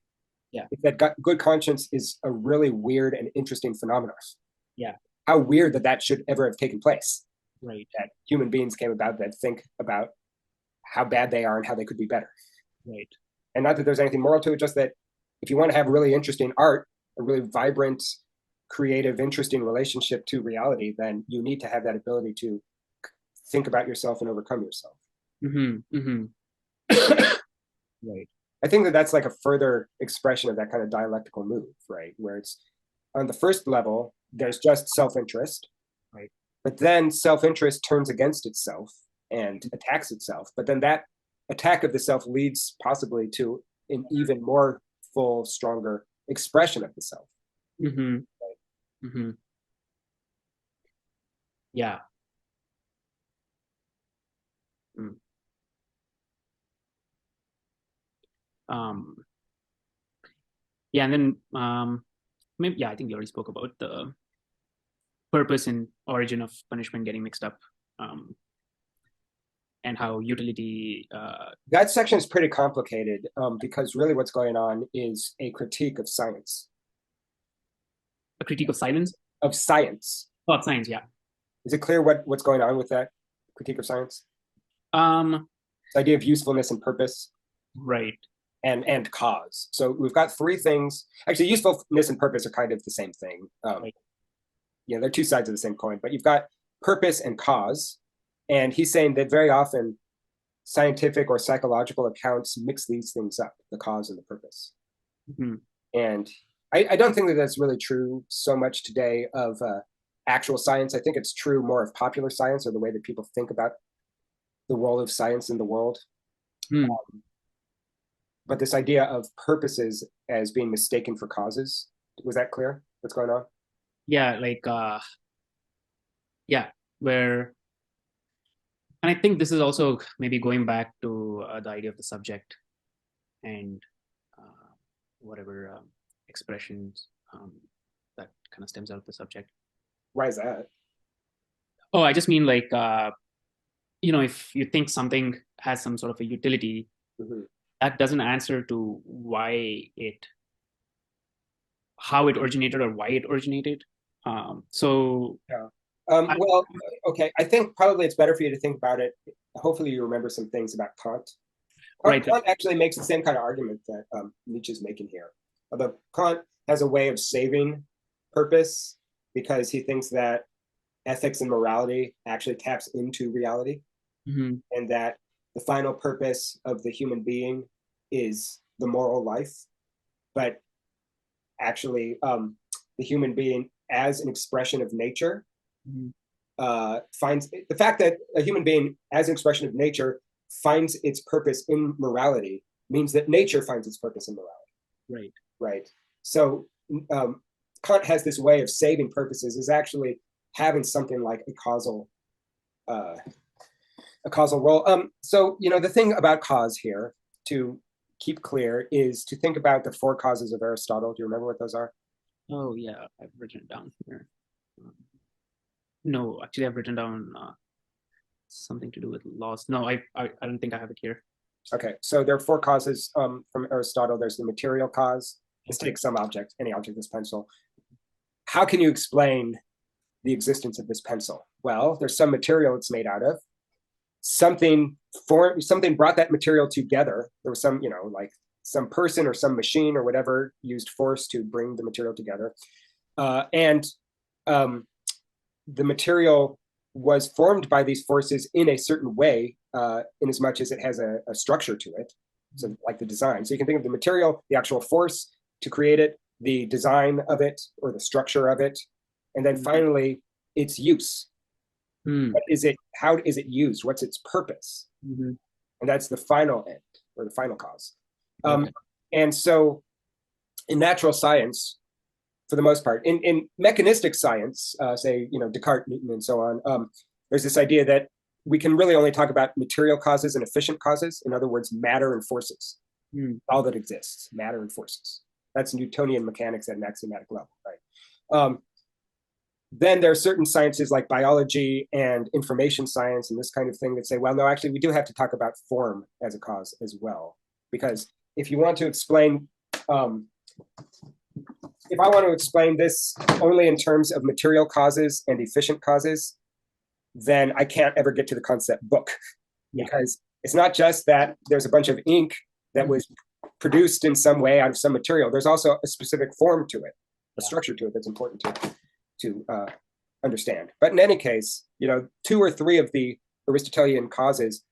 Yeah. is that good conscience is a really weird and interesting phenomenon. Yeah. How weird that that should ever have taken place. Right. That human beings came about that think about how bad they are and how they could be better. Right. And not that there's anything moral to it, just that if you want to have really interesting art, a really vibrant, creative, interesting relationship to reality, then you need to have that ability to think about yourself and overcome yourself. Mm-hmm. Mm-hmm. Right. I think that that's like a further expression of that kind of dialectical move, right? Where it's on the first level, there's just self-interest, right? But then self-interest turns against itself and attacks itself. But then that attack of the self leads possibly to an even more full, stronger expression of the self. Mm-hmm. Right. Mm-hmm. Yeah. Mm. Yeah, and then maybe, yeah, I think you already spoke about the purpose and origin of punishment getting mixed up, and how utility. That section is pretty complicated because really what's going on is a critique of science. A critique of silence? Of science. Oh, of science, yeah. Is it clear what's going on with that critique of science? The idea of usefulness and purpose. Right. And cause. So we've got three things. Actually, usefulness and purpose are kind of the same thing. Right. You know, they're two sides of the same coin, but you've got purpose and cause. And he's saying that very often scientific or psychological accounts mix these things up, the cause and the purpose. Mm-hmm. And I don't think that that's really true so much today of actual science. I think it's true more of popular science or the way that people think about the role of science in the world. Mm. But this idea of purposes as being mistaken for causes, was that clear? What's going on? Yeah, like, yeah, where, and I think this is also maybe going back to the idea of the subject and whatever expressions that kind of stems out of the subject. Why is that? Oh, I just mean like, if you think something has some sort of a utility, mm-hmm. that doesn't answer to how it originated or why it originated. So yeah. Well, okay. I think probably it's better for you to think about it. Hopefully you remember some things about Kant. Right. Kant actually makes the same kind of argument that Nietzsche's making here. Although Kant has a way of saving purpose because he thinks that ethics and morality actually taps into reality, mm-hmm. and that the final purpose of the human being is the moral life. But actually, the human being as an expression of nature mm-hmm. Finds the fact that a human being as an expression of nature finds its purpose in morality means that nature finds its purpose in morality. Right. Right. So Kant has this way of saving purposes is actually having something like a causal role. So, the thing about cause here to keep clear is to think about the four causes of Aristotle. Do you remember what those are? Oh, yeah, I've written it down here. No, actually, I've written down something to do with laws. No, I don't think I have it here. Okay, so there are four causes from Aristotle. There's the material cause. Let's take some object, any object, this pencil. How can you explain the existence of this pencil? Well, there's some material it's made out of. Something brought that material together. There was some, like some person or some machine or whatever used force to bring the material together. And the material was formed by these forces in a certain way, in as much as it has a structure to it. So like the design. So you can think of the material, the actual force to create it, the design of it or the structure of it, and then finally its use. What is it? How is it used? What's its purpose? Mm-hmm. And that's the final end or the final cause. Okay. And so in natural science, for the most part, in mechanistic science, say, Descartes, Newton, and so on, there's this idea that we can really only talk about material causes and efficient causes. In other words, matter and forces. All that exists, matter and forces. That's Newtonian mechanics at an axiomatic level, right? Then there are certain sciences like biology and information science and this kind of thing that say, well, no, actually, we do have to talk about form as a cause as well. Because if you want to explain if I want to explain this only in terms of material causes and efficient causes, then I can't ever get to the concept book, because it's not just that there's a bunch of ink that was produced in some way out of some material. There's also a specific form to it, a structure to it that's important to understand. But in any case, 2 or 3 of the Aristotelian causes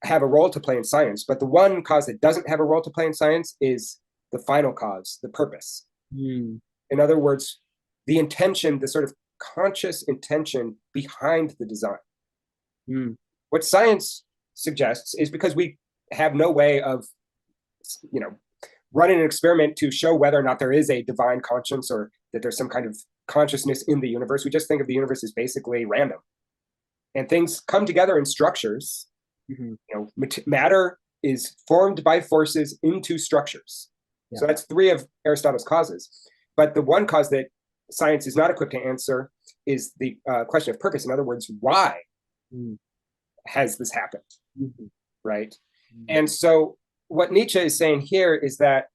have a role to play in science, but the one cause that doesn't have a role to play in science is the final cause, the purpose. In other words, the intention, the sort of conscious intention behind the design. What science suggests is, because we have no way of, running an experiment to show whether or not there is a divine conscience or that there's some kind of consciousness in the universe. We just think of the universe as basically random. And things come together in structures. Matter is formed by forces into structures. So that's 3 of Aristotle's causes. But the one cause that science is not equipped to answer is the question of purpose. In other words, why has this happened? Right? And so what Nietzsche is saying here is that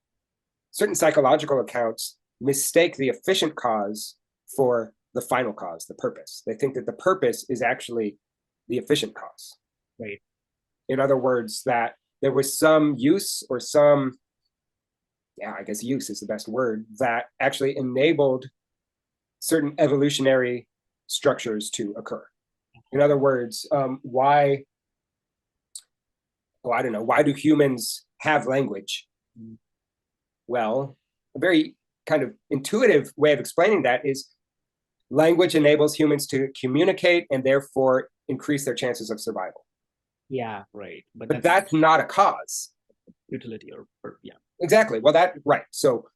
certain psychological accounts mistake the efficient cause for the final cause, the purpose. They think that the purpose is actually the efficient cause. Right. In other words, that there was some use or some, I guess use is the best word, that actually enabled certain evolutionary structures to occur. In other words, why do humans have language? Well, a very kind of intuitive way of explaining that is language enables humans to communicate and therefore increase their chances of survival. Yeah, right. But that's not a cause. Utility or. Exactly. Well, right. So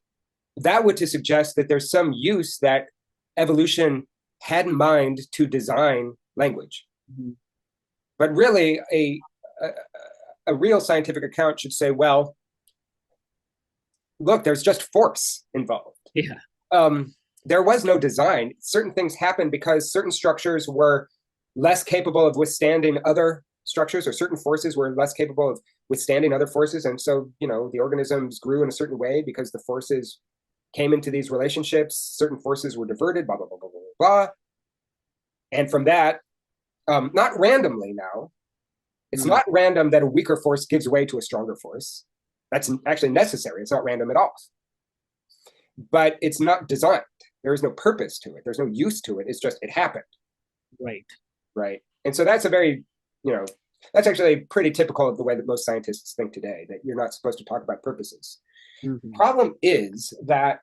that would to suggest that there's some use that evolution had in mind to design language. But really, a real scientific account should say, well, look, there's just force involved. There was no design. Certain things happened because certain structures were less capable of withstanding other structures, or certain forces were less capable of withstanding other forces. And so, the organisms grew in a certain way because the forces came into these relationships. Certain forces were diverted, blah, blah, blah, blah, blah, blah. And from that, not randomly now, it's not random that a weaker force gives way to a stronger force. That's actually necessary. It's not random at all. But it's not designed. There is no purpose to it. There's no use to it. It's just, it happened. Right. And so that's a very, that's actually pretty typical of the way that most scientists think today, that you're not supposed to talk about purposes. Problem is that,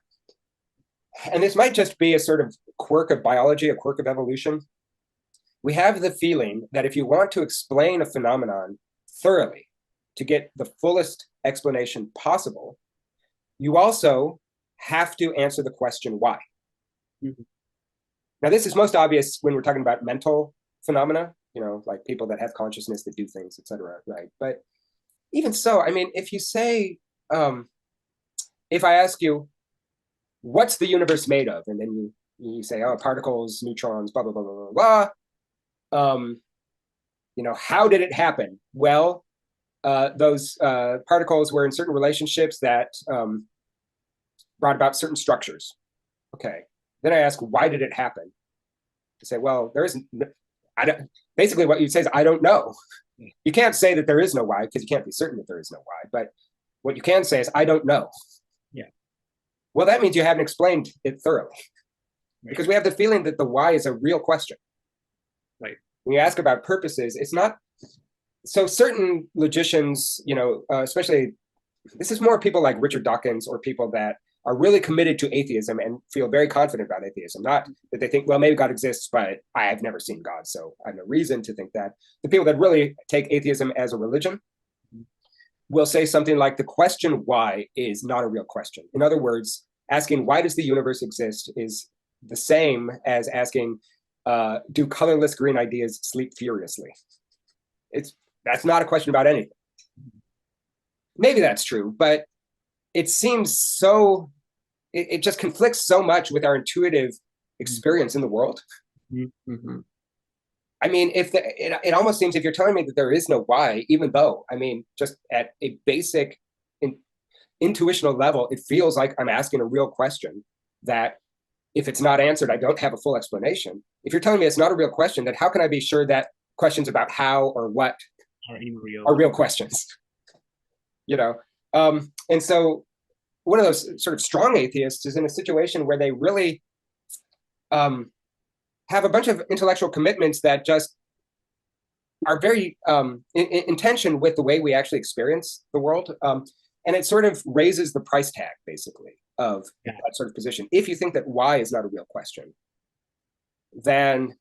and this might just be a sort of quirk of biology, a quirk of evolution, we have the feeling that if you want to explain a phenomenon thoroughly, to get the fullest explanation possible, you also have to answer the question why. Now, this is most obvious when we're talking about mental phenomena, like people that have consciousness, that do things, etc. Right? But even so, I mean, if you say, if I ask you, what's the universe made of? And then you say, oh, particles, neutrons, blah, blah, blah, blah, blah, blah. How did it happen? Well, those particles were in certain relationships that brought about certain structures. Okay. Then I ask, why did it happen? You say, well, there isn't. Basically, what you say is, I don't know. You can't say that there is no why, because you can't be certain that there is no why. But what you can say is, I don't know. Well, that means you haven't explained it thoroughly, because we have the feeling that the why is a real question. When you ask about purposes, it's not. So certain logicians, especially, this is more people like Richard Dawkins, or people that are really committed to atheism and feel very confident about atheism. Not that they think, well, maybe God exists, but I have never seen God, so I have no reason to think that. The people that really take atheism as a religion will say something like, the question why is not a real question. In other words, asking why does the universe exist is the same as asking, do colorless green ideas sleep furiously? That's not a question about anything. Maybe that's true, but it seems so, it just conflicts so much with our intuitive experience in the world. I mean, it almost seems, if you're telling me that there is no why, even though, I mean, just at a basic, intuitional level, it feels like I'm asking a real question that if it's not answered, I don't have a full explanation. If you're telling me it's not a real question, then how can I be sure that questions about how or what are real questions? You know, and so one of those sort of strong atheists is in a situation where they really have a bunch of intellectual commitments that just are very in tension with the way we actually experience the world. And it sort of raises the price tag, basically, of that sort of position. If you think that why is not a real question, then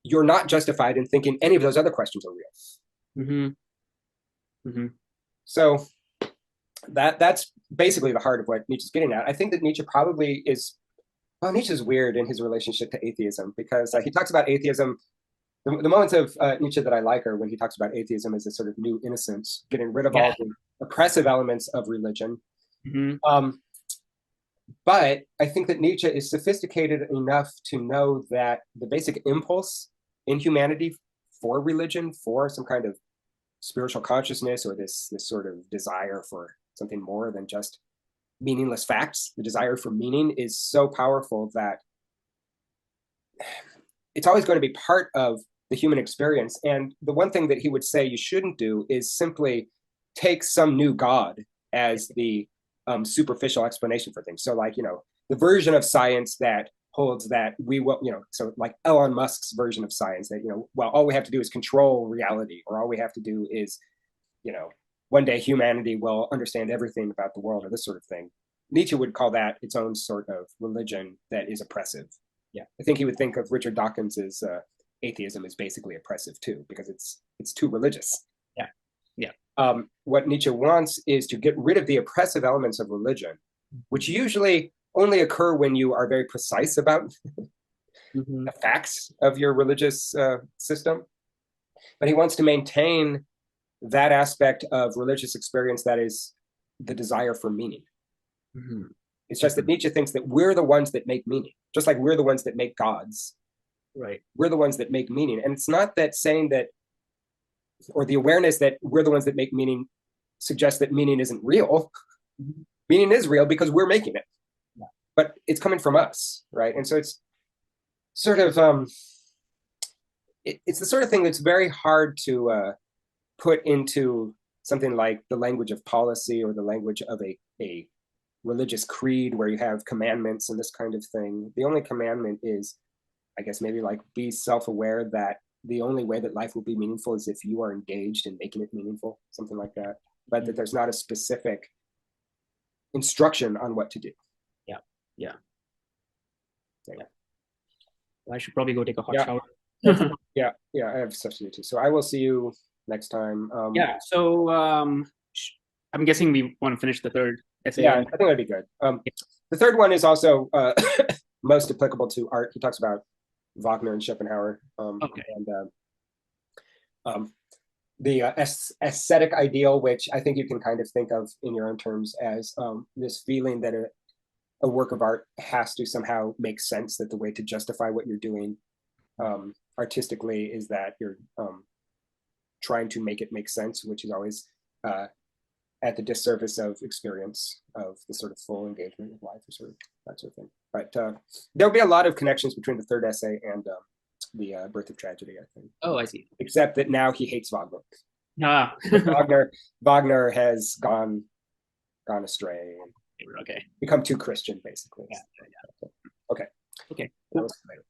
you're not justified in thinking any of those other questions are real. Mm-hmm. Mm-hmm. So that's basically the heart of what Nietzsche's getting at. I think that Nietzsche probably is, well, Nietzsche's weird in his relationship to atheism, because he talks about atheism. The moments of Nietzsche that I like are when he talks about atheism as a sort of new innocence, getting rid of all the oppressive elements of religion. Mm-hmm. But I think that Nietzsche is sophisticated enough to know that the basic impulse in humanity for religion, for some kind of spiritual consciousness, or this sort of desire for something more than just meaningless facts, the desire for meaning is so powerful that it's always going to be part of the human experience. And the one thing that he would say you shouldn't do is simply take some new God as the superficial explanation for things. So like, the version of science that holds that we will, so like Elon Musk's version of science that, well, all we have to do is control reality, or all we have to do is, one day humanity will understand everything about the world, or this sort of thing. Nietzsche would call that its own sort of religion that is oppressive. Yeah, I think he would think of Richard Dawkins's atheism as basically oppressive too, because it's too religious. Yeah, yeah. What Nietzsche wants is to get rid of the oppressive elements of religion, which usually only occur when you are very precise about the facts of your religious system. But he wants to maintain that aspect of religious experience that is the desire for meaning. Mm-hmm. It's just that Nietzsche thinks that we're the ones that make meaning, just like we're the ones that make gods. Right. We're the ones that make meaning. And it's not that saying that, or the awareness that we're the ones that make meaning suggests that meaning isn't real. Mm-hmm. Meaning is real because we're making it. Yeah. But it's coming from us, right? And so it's sort of, it's the sort of thing that's very hard to put into something like the language of policy, or the language of a religious creed where you have commandments and this kind of thing. The only commandment is, I guess, maybe like be self-aware that the only way that life will be meaningful is if you are engaged in making it meaningful, something like that. But that there's not a specific instruction on what to do. Yeah, yeah. Well, I should probably go take a hot shower. yeah, I have stuff to do too. So I will see you next time. So I'm guessing we want to finish the third essay. Yeah, I think that'd be good. The third one is also most applicable to art. He talks about Wagner and Schopenhauer. And the aesthetic ideal, which I think you can kind of think of in your own terms as this feeling that a work of art has to somehow make sense, that the way to justify what you're doing artistically is that you're trying to make it make sense, which is always at the disservice of experience, of the sort of full engagement with life, or sort of that sort of thing. But there'll be a lot of connections between the third essay and the Birth of Tragedy, I think. Oh, I see. Except that now he hates Wagner. Ah. Wagner has gone astray and become too Christian, basically. Yeah. Okay. Okay. That was later.